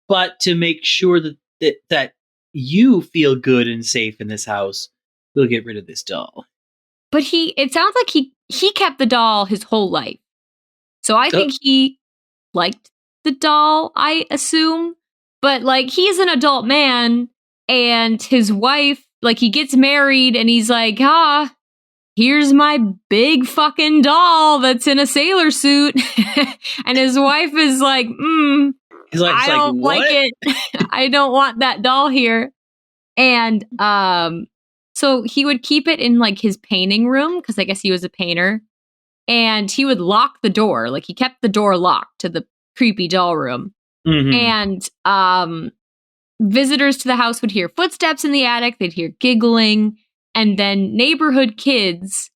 Speaker 1: but to make sure that you feel good and safe in this house, we'll get rid of this doll.
Speaker 2: But it sounds like he kept the doll his whole life. So I think he liked the doll, I assume. But like, he's an adult man, and his wife, like, he gets married and he's like, here's my big fucking doll that's in a sailor suit. And his wife is like, I don't like it. I don't want that doll here. And so he would keep it in like his painting room, because I guess he was a painter. And he would lock the door. Like, he kept the door locked to the creepy doll room. Mm-hmm. And visitors to the house would hear footsteps in the attic. They'd hear giggling. And then neighborhood kids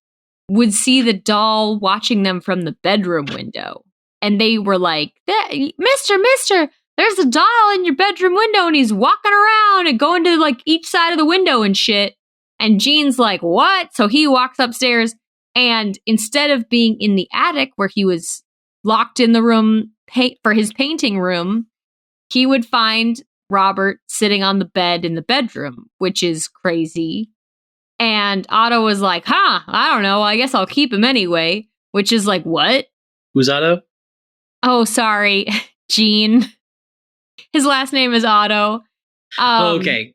Speaker 2: would see the doll watching them from the bedroom window. And they were like, Mister, there's a doll in your bedroom window, and he's walking around and going to like each side of the window and shit. And Gene's like, what? So he walks upstairs, and instead of being in the attic where he was locked in the room for his painting room, he would find Robert sitting on the bed in the bedroom, which is crazy. And Otto was like, I don't know. I guess I'll keep him anyway. Which is like, what?
Speaker 1: Who's Otto?
Speaker 2: Oh, sorry. Gene. His last name is Otto.
Speaker 1: Okay.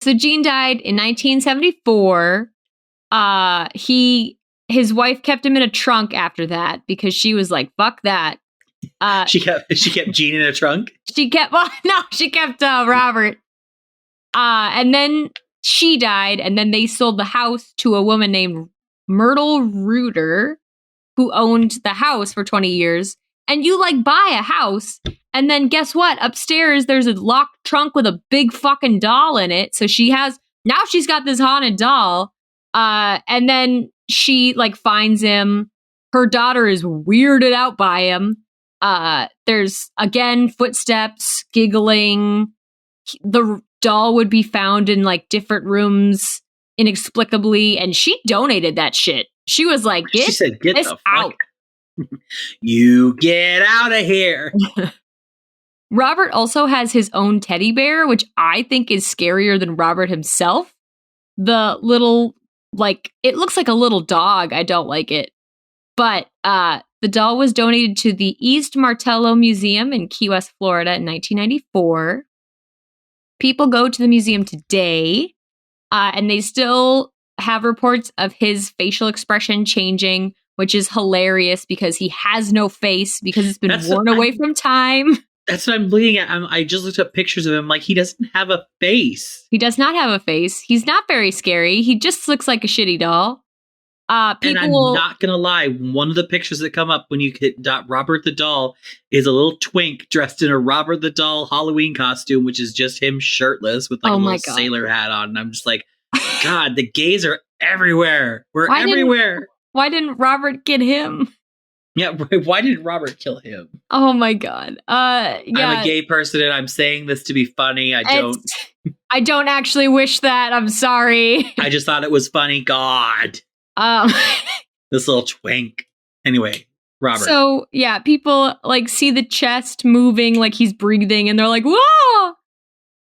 Speaker 2: So Gene died in 1974. His wife kept him in a trunk after that because she was like, fuck that.
Speaker 1: She kept Gene in a trunk?
Speaker 2: She kept Robert. And then she died, and then they sold the house to a woman named Myrtle Reuter, who owned the house for 20 years. And you like buy a house, and then guess what? Upstairs, there's a locked trunk with a big fucking doll in it. So she's got this haunted doll. And then she like finds him. Her daughter is weirded out by him. There's again footsteps, giggling. The doll would be found in like different rooms inexplicably, and she donated that shit. She was like, get this out.
Speaker 1: You get out of here.
Speaker 2: Robert also has his own teddy bear, which I think is scarier than Robert himself. The little, like, it looks like a little dog. I don't like it. But the doll was donated to the East Martello Museum in Key West, Florida in 1994. People go to the museum today, and they still have reports of his facial expression changing, which is hilarious because he has no face because it's been worn away from time.
Speaker 1: That's what I'm looking at. I just looked up pictures of him. Like, he doesn't have a face.
Speaker 2: He does not have a face. He's not very scary. He just looks like a shitty doll.
Speaker 1: And I'm not going to lie. One of the pictures that come up when you hit Robert the Doll is a little twink dressed in a Robert the Doll Halloween costume, which is just him shirtless with like a little sailor hat on. And I'm just like, God, the gays are everywhere. We're everywhere.
Speaker 2: Why didn't Robert get him?
Speaker 1: Yeah, why didn't Robert kill him?
Speaker 2: Oh my God. Yeah.
Speaker 1: I'm a gay person and I'm saying this to be funny.
Speaker 2: I don't actually wish that. I'm sorry.
Speaker 1: I just thought it was funny. God. This little twink. Anyway, Robert.
Speaker 2: So yeah, people like see the chest moving like he's breathing and they're like, whoa,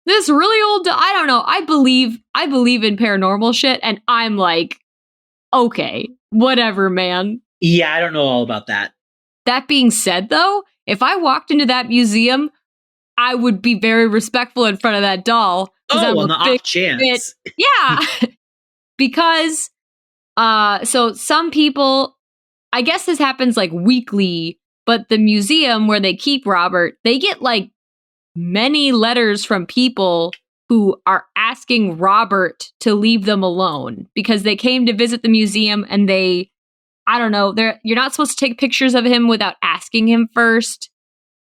Speaker 2: this really old, I don't know. I believe in paranormal shit, and I'm like, okay, whatever, man.
Speaker 1: Yeah, I don't know all about that.
Speaker 2: That being said, though, if I walked into that museum, I would be very respectful in front of that doll.
Speaker 1: Oh, on the off chance.
Speaker 2: Yeah. Because, so some people, I guess this happens like weekly, but the museum where they keep Robert, they get like many letters from people who are asking Robert to leave them alone because they came to visit the museum and I don't know, you're not supposed to take pictures of him without asking him first.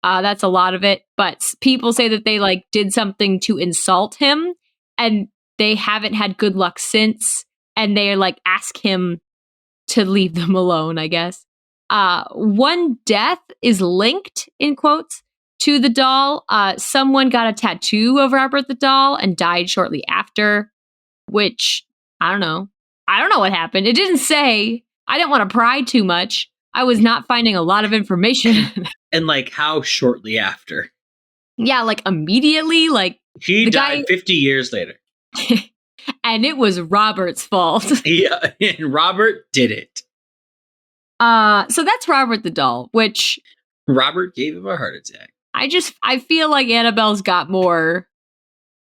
Speaker 2: That's a lot of it. But people say that they like did something to insult him and they haven't had good luck since. And they like ask him to leave them alone, I guess. One death is linked, in quotes, to the doll. Someone got a tattoo of Robert the doll and died shortly after, which I don't know. I don't know what happened. It didn't say. I didn't want to pry too much. I was not finding a lot of information.
Speaker 1: And like how shortly after?
Speaker 2: Yeah, like immediately. Like
Speaker 1: he died 50 years later.
Speaker 2: And it was Robert's fault.
Speaker 1: Yeah, and Robert did it.
Speaker 2: So that's Robert the doll, which
Speaker 1: Robert gave him a heart attack.
Speaker 2: I feel like Annabelle's got more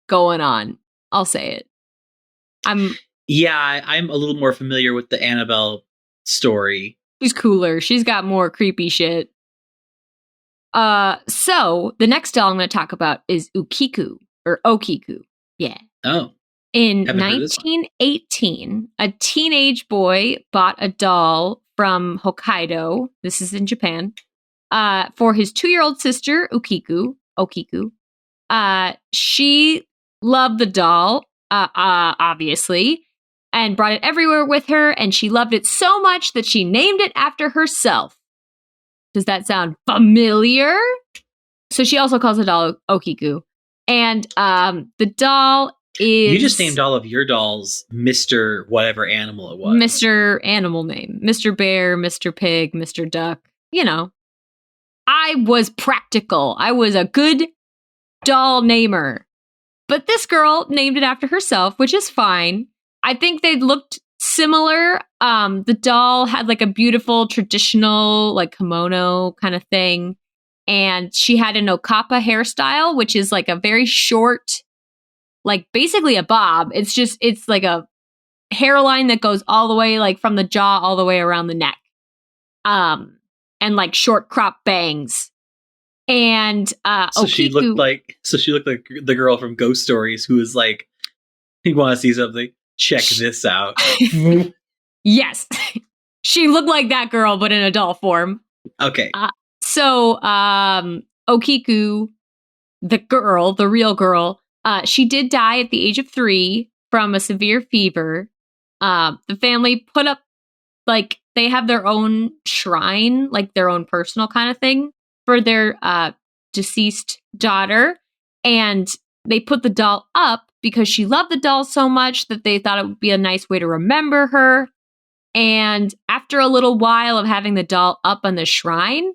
Speaker 2: going on. I'll say it. I'm
Speaker 1: a little more familiar with the Annabelle story.
Speaker 2: She's cooler. She's got more creepy shit. So the next doll I'm going to talk about is Ukiku or Okiku. Yeah.
Speaker 1: Oh.
Speaker 2: In 1918, a teenage boy bought a doll from Hokkaido. This is in Japan. For his 2-year-old sister, Okiku. She loved the doll, obviously, and brought it everywhere with her, and she loved it so much that she named it after herself. Does that sound familiar? So she also calls the doll Okiku. And the doll is...
Speaker 1: You just named all of your dolls Mr. whatever animal it was.
Speaker 2: Mr. Animal name. Mr. Bear, Mr. Pig, Mr. Duck. You know. I was practical. I was a good doll namer. But this girl named it after herself, which is fine. I think they looked similar. The doll had like a beautiful traditional like kimono kind of thing. And she had an okappa hairstyle, which is like a very short, like basically a bob. It's like a hairline that goes all the way like from the jaw all the way around the neck. And like short crop bangs. And
Speaker 1: so she looked like the girl from Ghost Stories who was like, you want to see something? Check this out.
Speaker 2: Yes. She looked like that girl, but in a doll form.
Speaker 1: Okay.
Speaker 2: So Okiku, the real girl, she did die at the age of 3 from a severe fever. The family put up, like, they have their own shrine, like their own personal kind of thing for their deceased daughter. And they put the doll up because she loved the doll so much that they thought it would be a nice way to remember her. And after a little while of having the doll up on the shrine,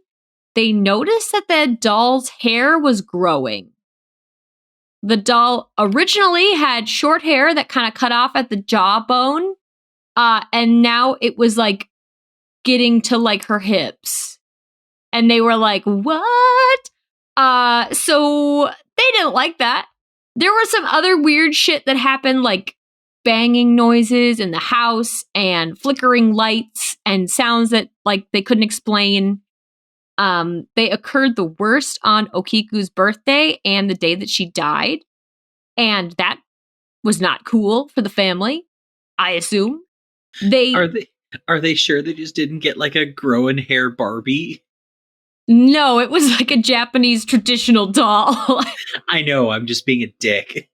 Speaker 2: they noticed that the doll's hair was growing. The doll originally had short hair that kind of cut off at the jawbone. And now it was like getting to like her hips. And they were like, what? So they didn't like that. There were some other weird shit that happened, like banging noises in the house and flickering lights and sounds that like they couldn't explain. They occurred the worst on Okiku's birthday and the day that she died. And that was not cool for the family, I assume.
Speaker 1: Are they sure they just didn't get like a growing hair Barbie?
Speaker 2: No, it was like a Japanese traditional doll.
Speaker 1: I know, I'm just being a dick.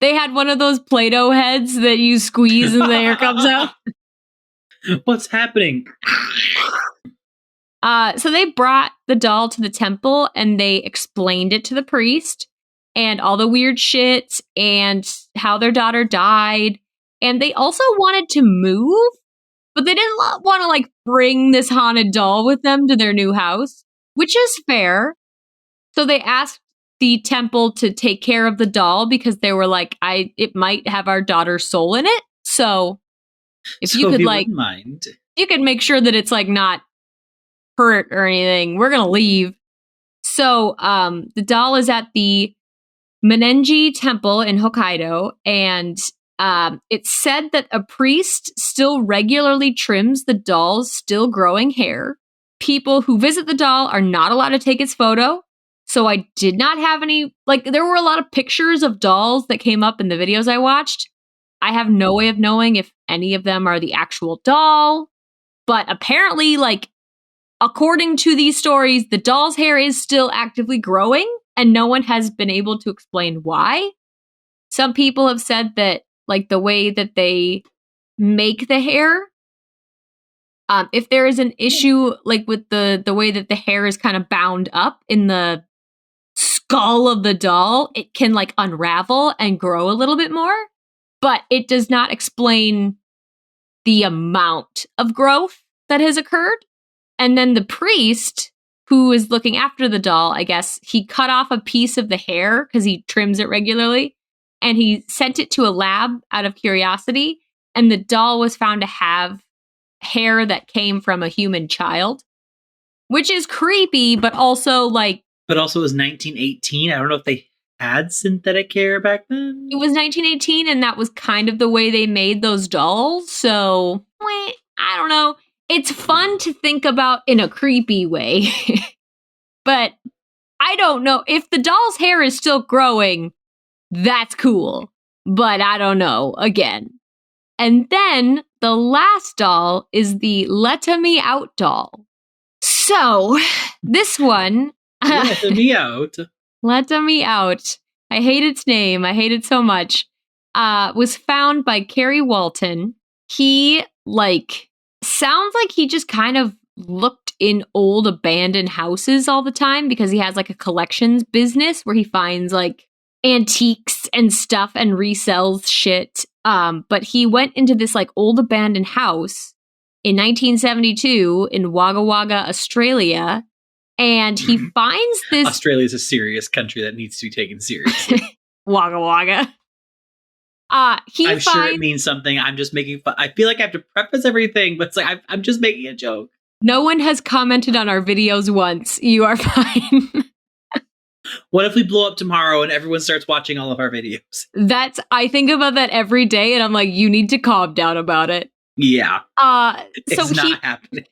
Speaker 2: They had one of those Play-Doh heads that you squeeze and the hair comes out.
Speaker 1: What's happening?
Speaker 2: So they brought the doll to the temple and they explained it to the priest and all the weird shit and how their daughter died. And they also wanted to move, but they didn't want to like bring this haunted doll with them to their new house, which is fair. So they asked the temple to take care of the doll because they were like, it might have our daughter's soul in it. So if you could like,
Speaker 1: mind,
Speaker 2: you could make sure that it's like not hurt or anything. We're going to leave. So the doll is at the Menenji Temple in Hokkaido, and it's said that a priest still regularly trims the doll's still growing hair. People who visit the doll are not allowed to take its photo. So I did not have any, like, there were a lot of pictures of dolls that came up in the videos I watched. I have no way of knowing if any of them are the actual doll. But apparently, like, according to these stories, the doll's hair is still actively growing, and no one has been able to explain why. Some people have said that, like, the way that they make the hair If there is an issue like with the way that the hair is kind of bound up in the skull of the doll, it can like unravel and grow a little bit more, but it does not explain the amount of growth that has occurred. And then the priest who is looking after the doll, I guess, he cut off a piece of the hair because he trims it regularly, and he sent it to a lab out of curiosity, and the doll was found to have hair that came from a human child, which is creepy, but also like...
Speaker 1: But also it was 1918. I don't know if they had synthetic hair back then.
Speaker 2: It was 1918, and that was kind of the way they made those dolls, so... I don't know. It's fun to think about in a creepy way, but I don't know. If the doll's hair is still growing, that's cool, but I don't know, again. And then the last doll is the Letta Me Out doll. So, this one...
Speaker 1: Letta Me Out.
Speaker 2: Letta Me Out. I hate its name. I hate it so much. Was found by Kerry Walton. He, sounds like he just kind of looked in old abandoned houses all the time because he has like a collections business where he finds like antiques and stuff and resells shit. But he went into this like old abandoned house in 1972 in Wagga Wagga, Australia, and he finds this...
Speaker 1: Australia is a serious country that needs to be taken seriously.
Speaker 2: Wagga Wagga.
Speaker 1: I'm sure it means something. I'm just making fun. I feel like I have to preface everything, but it's like I'm just making a joke.
Speaker 2: No one has commented on our videos once. You are fine.
Speaker 1: What if we blow up tomorrow and everyone starts watching all of our videos?
Speaker 2: I think about that every day, and I'm like, you need to calm down about it.
Speaker 1: Yeah.
Speaker 2: It's
Speaker 1: not happening.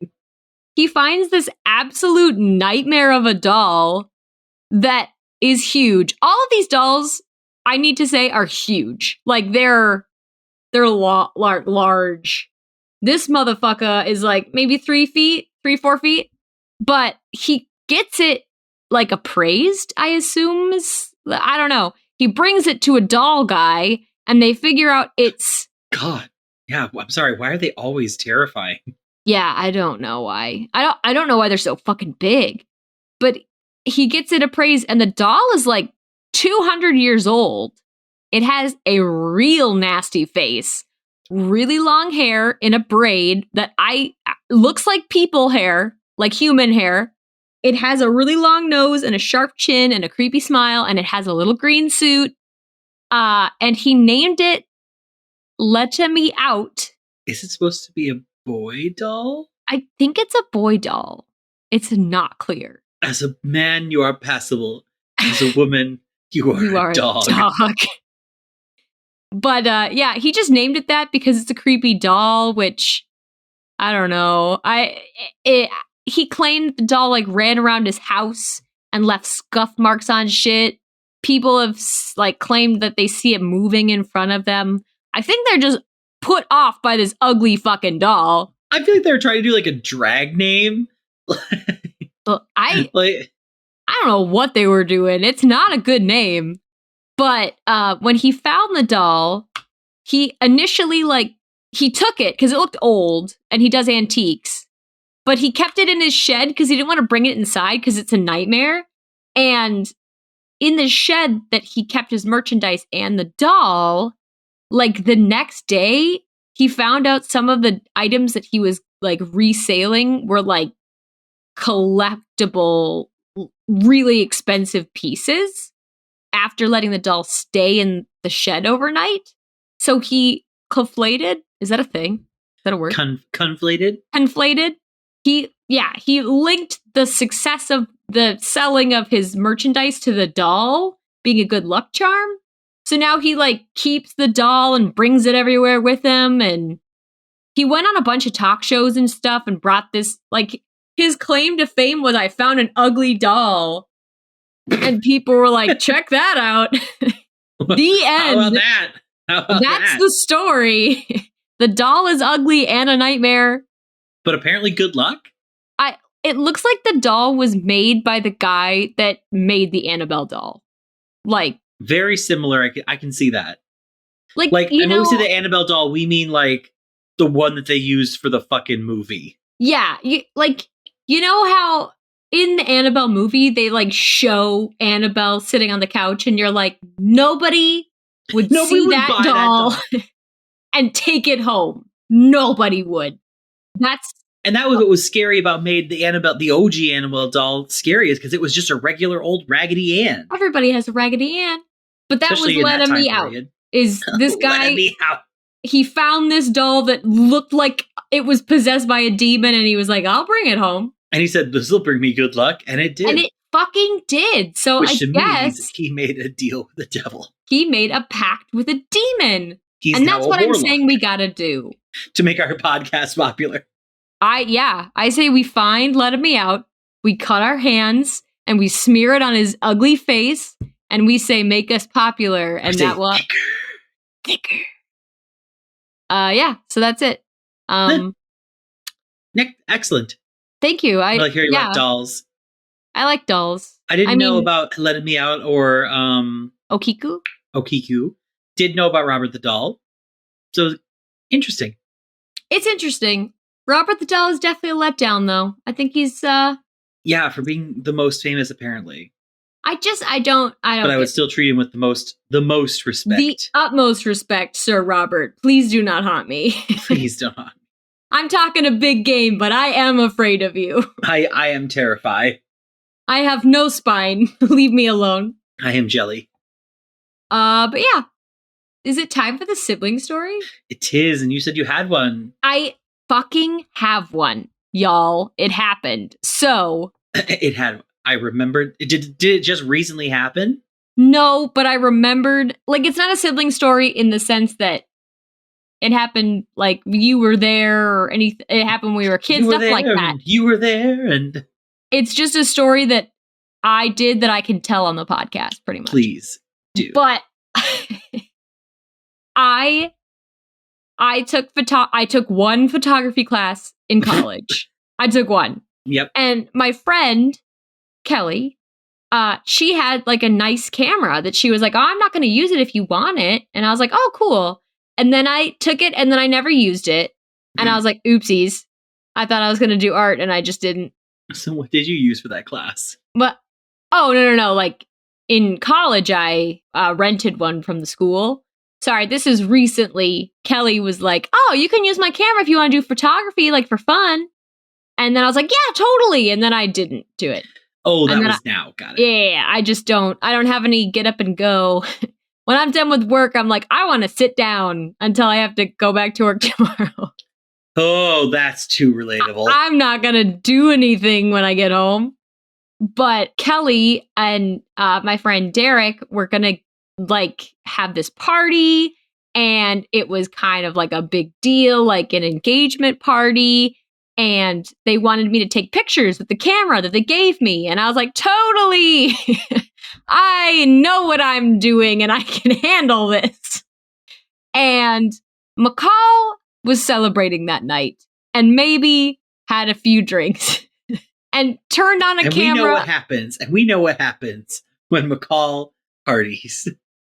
Speaker 2: He finds this absolute nightmare of a doll that is huge. All of these dolls, I need to say, are huge. Like, they're large. This motherfucker is like maybe 4 feet. But he gets it like appraised, I assume. I don't know. He brings it to a doll guy, and they figure out it's...
Speaker 1: God. Yeah, I'm sorry. Why are they always terrifying?
Speaker 2: Yeah, I don't know why. I don't know why they're so fucking big. But he gets it appraised, and the doll is like 200 years old. It has a real nasty face, really long hair in a braid that looks like people hair, like human hair. It has a really long nose and a sharp chin and a creepy smile, and it has a little green suit. And he named it Letta Me Out.
Speaker 1: Is it supposed to be a boy doll?
Speaker 2: I think it's a boy doll. It's not clear.
Speaker 1: As a man, you are passable. As a woman, you are a dog.
Speaker 2: But yeah, he just named it that because it's a creepy doll, which I don't know. He claimed the doll like ran around his house and left scuff marks on shit. People have like claimed that they see it moving in front of them. I think they're just put off by this ugly fucking doll.
Speaker 1: I feel like they're trying to do like a drag name.
Speaker 2: I don't know what they were doing. It's not a good name. But when he found the doll, he initially he took it because it looked old and he does antiques. But he kept it in his shed because he didn't want to bring it inside because it's a nightmare. And in the shed that he kept his merchandise and the doll, like the next day, he found out some of the items that he was like reselling were like collectible, really expensive pieces after letting the doll stay in the shed overnight. So he conflated. Is that a thing? Is that a word?
Speaker 1: Conflated?
Speaker 2: Conflated. He linked the success of the selling of his merchandise to the doll being a good luck charm. So now he keeps the doll and brings it everywhere with him. And he went on a bunch of talk shows and stuff and brought this, his claim to fame was, I found an ugly doll. And people were like, check that out. The end.
Speaker 1: How about that?
Speaker 2: That's the story. The doll is ugly and a nightmare.
Speaker 1: But apparently good luck?
Speaker 2: It looks like the doll was made by the guy that made the Annabelle doll.
Speaker 1: Very similar. I can see that.
Speaker 2: And
Speaker 1: when we say the Annabelle doll, we mean the one that they used for the fucking movie.
Speaker 2: Yeah, you know how in the Annabelle movie they like show Annabelle sitting on the couch, and you're like, nobody would see that doll and take it home. Nobody would.
Speaker 1: And that was what was scary about made the Annabelle, the OG Annabelle doll, scary, is because it was just a regular old Raggedy Ann.
Speaker 2: Everybody has a Raggedy Ann, but that was letting me out. Is this guy? He found this doll that looked like it was possessed by a demon, and he was like, "I'll bring it home."
Speaker 1: And he said, "This will bring me good luck," and it did.
Speaker 2: And it fucking did. So I guess
Speaker 1: he made a deal with the devil.
Speaker 2: He made a pact with a demon. And that's what I'm saying we gotta do
Speaker 1: to make our podcast popular.
Speaker 2: I say we find Let Me Out, we cut our hands, and we smear it on his ugly face, and we say, make us popular, and that will... Thicker. Yeah, so that's it.
Speaker 1: Excellent.
Speaker 2: Thank you.
Speaker 1: I like hearing about dolls.
Speaker 2: I like dolls.
Speaker 1: I didn't know about Let Me Out or...
Speaker 2: Okiku.
Speaker 1: Did know about Robert the Doll. So, interesting.
Speaker 2: It's interesting. Robert the Doll is definitely a letdown, though. I think he's...
Speaker 1: Yeah, for being the most famous, apparently.
Speaker 2: I don't.
Speaker 1: But I would still treat him with the most respect.
Speaker 2: The utmost respect, Sir Robert. Please do not haunt me.
Speaker 1: Please don't haunt me.
Speaker 2: I'm talking a big game, but I am afraid of you.
Speaker 1: I am terrified.
Speaker 2: I have no spine. Leave me alone.
Speaker 1: I am jelly.
Speaker 2: But yeah. Is it time for the sibling story?
Speaker 1: It is, and you said you had one.
Speaker 2: I fucking have one, y'all. It happened. So...
Speaker 1: I remembered. Did it just recently happen?
Speaker 2: No, but I remembered... Like, it's not a sibling story in the sense that it happened, like, you were there, or anything. It happened when we were kids, stuff like that.
Speaker 1: You were there, and...
Speaker 2: It's just a story that I did that I can tell on the podcast, pretty much.
Speaker 1: Please do.
Speaker 2: But... I took one photography class in college. I took one.
Speaker 1: Yep.
Speaker 2: And my friend, Kelly, she had like a nice camera that she was like, "Oh, I'm not going to use it if you want it." And I was like, "Oh, cool." And then I took it and then I never used it. And I was like, oopsies. I thought I was going to do art and I just didn't.
Speaker 1: So what did you use for that class?
Speaker 2: But, no. Like in college, I rented one from the school. Sorry, this is recently. Kelly was like, "Oh, you can use my camera if you want to do photography, like for fun." And then I was like, "Yeah, totally." And then I didn't do it.
Speaker 1: Oh, that was now. Got it.
Speaker 2: Yeah, I don't have any get up and go. When I'm done with work, I'm like, I want to sit down until I have to go back to work tomorrow.
Speaker 1: Oh, that's too relatable.
Speaker 2: I'm not going to do anything when I get home. But Kelly and my friend Derek were going to like have this party, and it was kind of like a big deal, like an engagement party, and they wanted me to take pictures with the camera that they gave me, and I was like, totally. I know what I'm doing and I can handle this. And McCall was celebrating that night and maybe had a few drinks and turned on a camera.
Speaker 1: We know what happens when McCall parties.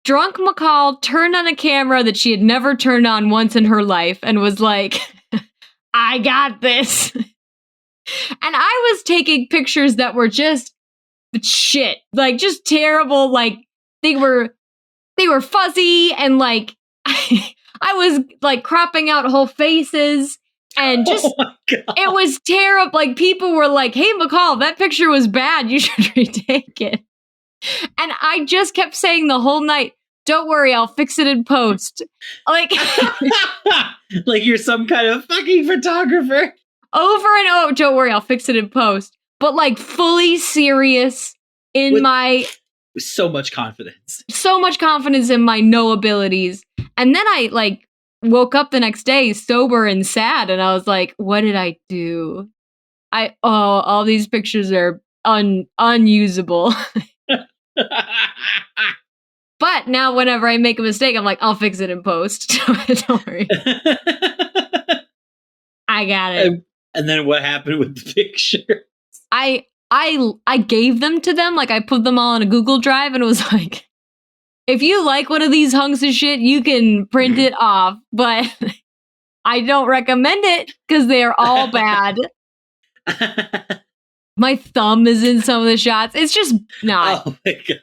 Speaker 2: Drunk McCall turned on a camera that she had never turned on once in her life and was like, I got this. And I was taking pictures that were just shit, like just terrible. Like they were fuzzy and like I was like cropping out whole faces and just it was terrible. Like people were like, "Hey McCall, that picture was bad. You should retake it." And I just kept saying the whole night, "Don't worry, I'll fix it in post." Like,
Speaker 1: like you're some kind of fucking photographer.
Speaker 2: Over and over, "Don't worry, I'll fix it in post." But like fully serious in
Speaker 1: with so much confidence. So
Speaker 2: much confidence in my no abilities. And then I like woke up the next day sober and sad, and I was like, what did I do? All these pictures are unusable. But now whenever I make a mistake, I'm like, I'll fix it in post. Don't worry. I got it.
Speaker 1: And then what happened with the picture?
Speaker 2: I gave them to them. Like I put them all in a Google Drive and it was like, if you like one of these hunks of shit, you can print it off. But I don't recommend it because they are all bad. My thumb is in some of the shots. It's just not.
Speaker 1: Oh my god.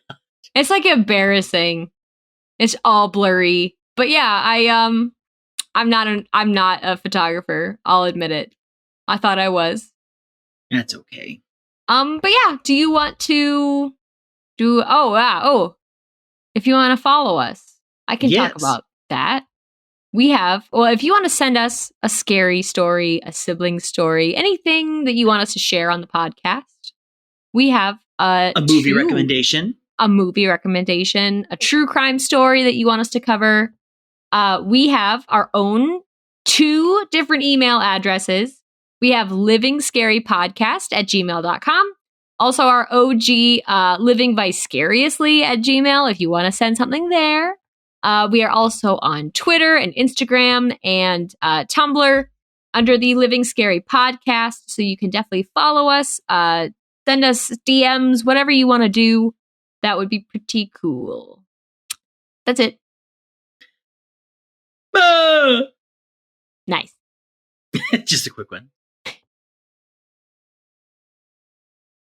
Speaker 2: It's like embarrassing. It's all blurry. But yeah, I'm not a photographer. I'll admit it. I thought I was.
Speaker 1: That's okay.
Speaker 2: But yeah, do you want to if you want to follow us, I can talk about that. We have, if you want to send us a scary story, a sibling story, anything that you want us to share on the podcast, we have
Speaker 1: a movie recommendation,
Speaker 2: a true crime story that you want us to cover. We have our own 2 different email addresses. We have livingscarypodcast@gmail.com. Also our OG Living Vicariously at Gmail if you want to send something there. We are also on Twitter and Instagram and Tumblr under the Living Scary Podcast. So you can definitely follow us, send us DMs, whatever you want to do. That would be pretty cool. That's it. Nice.
Speaker 1: Just a quick one.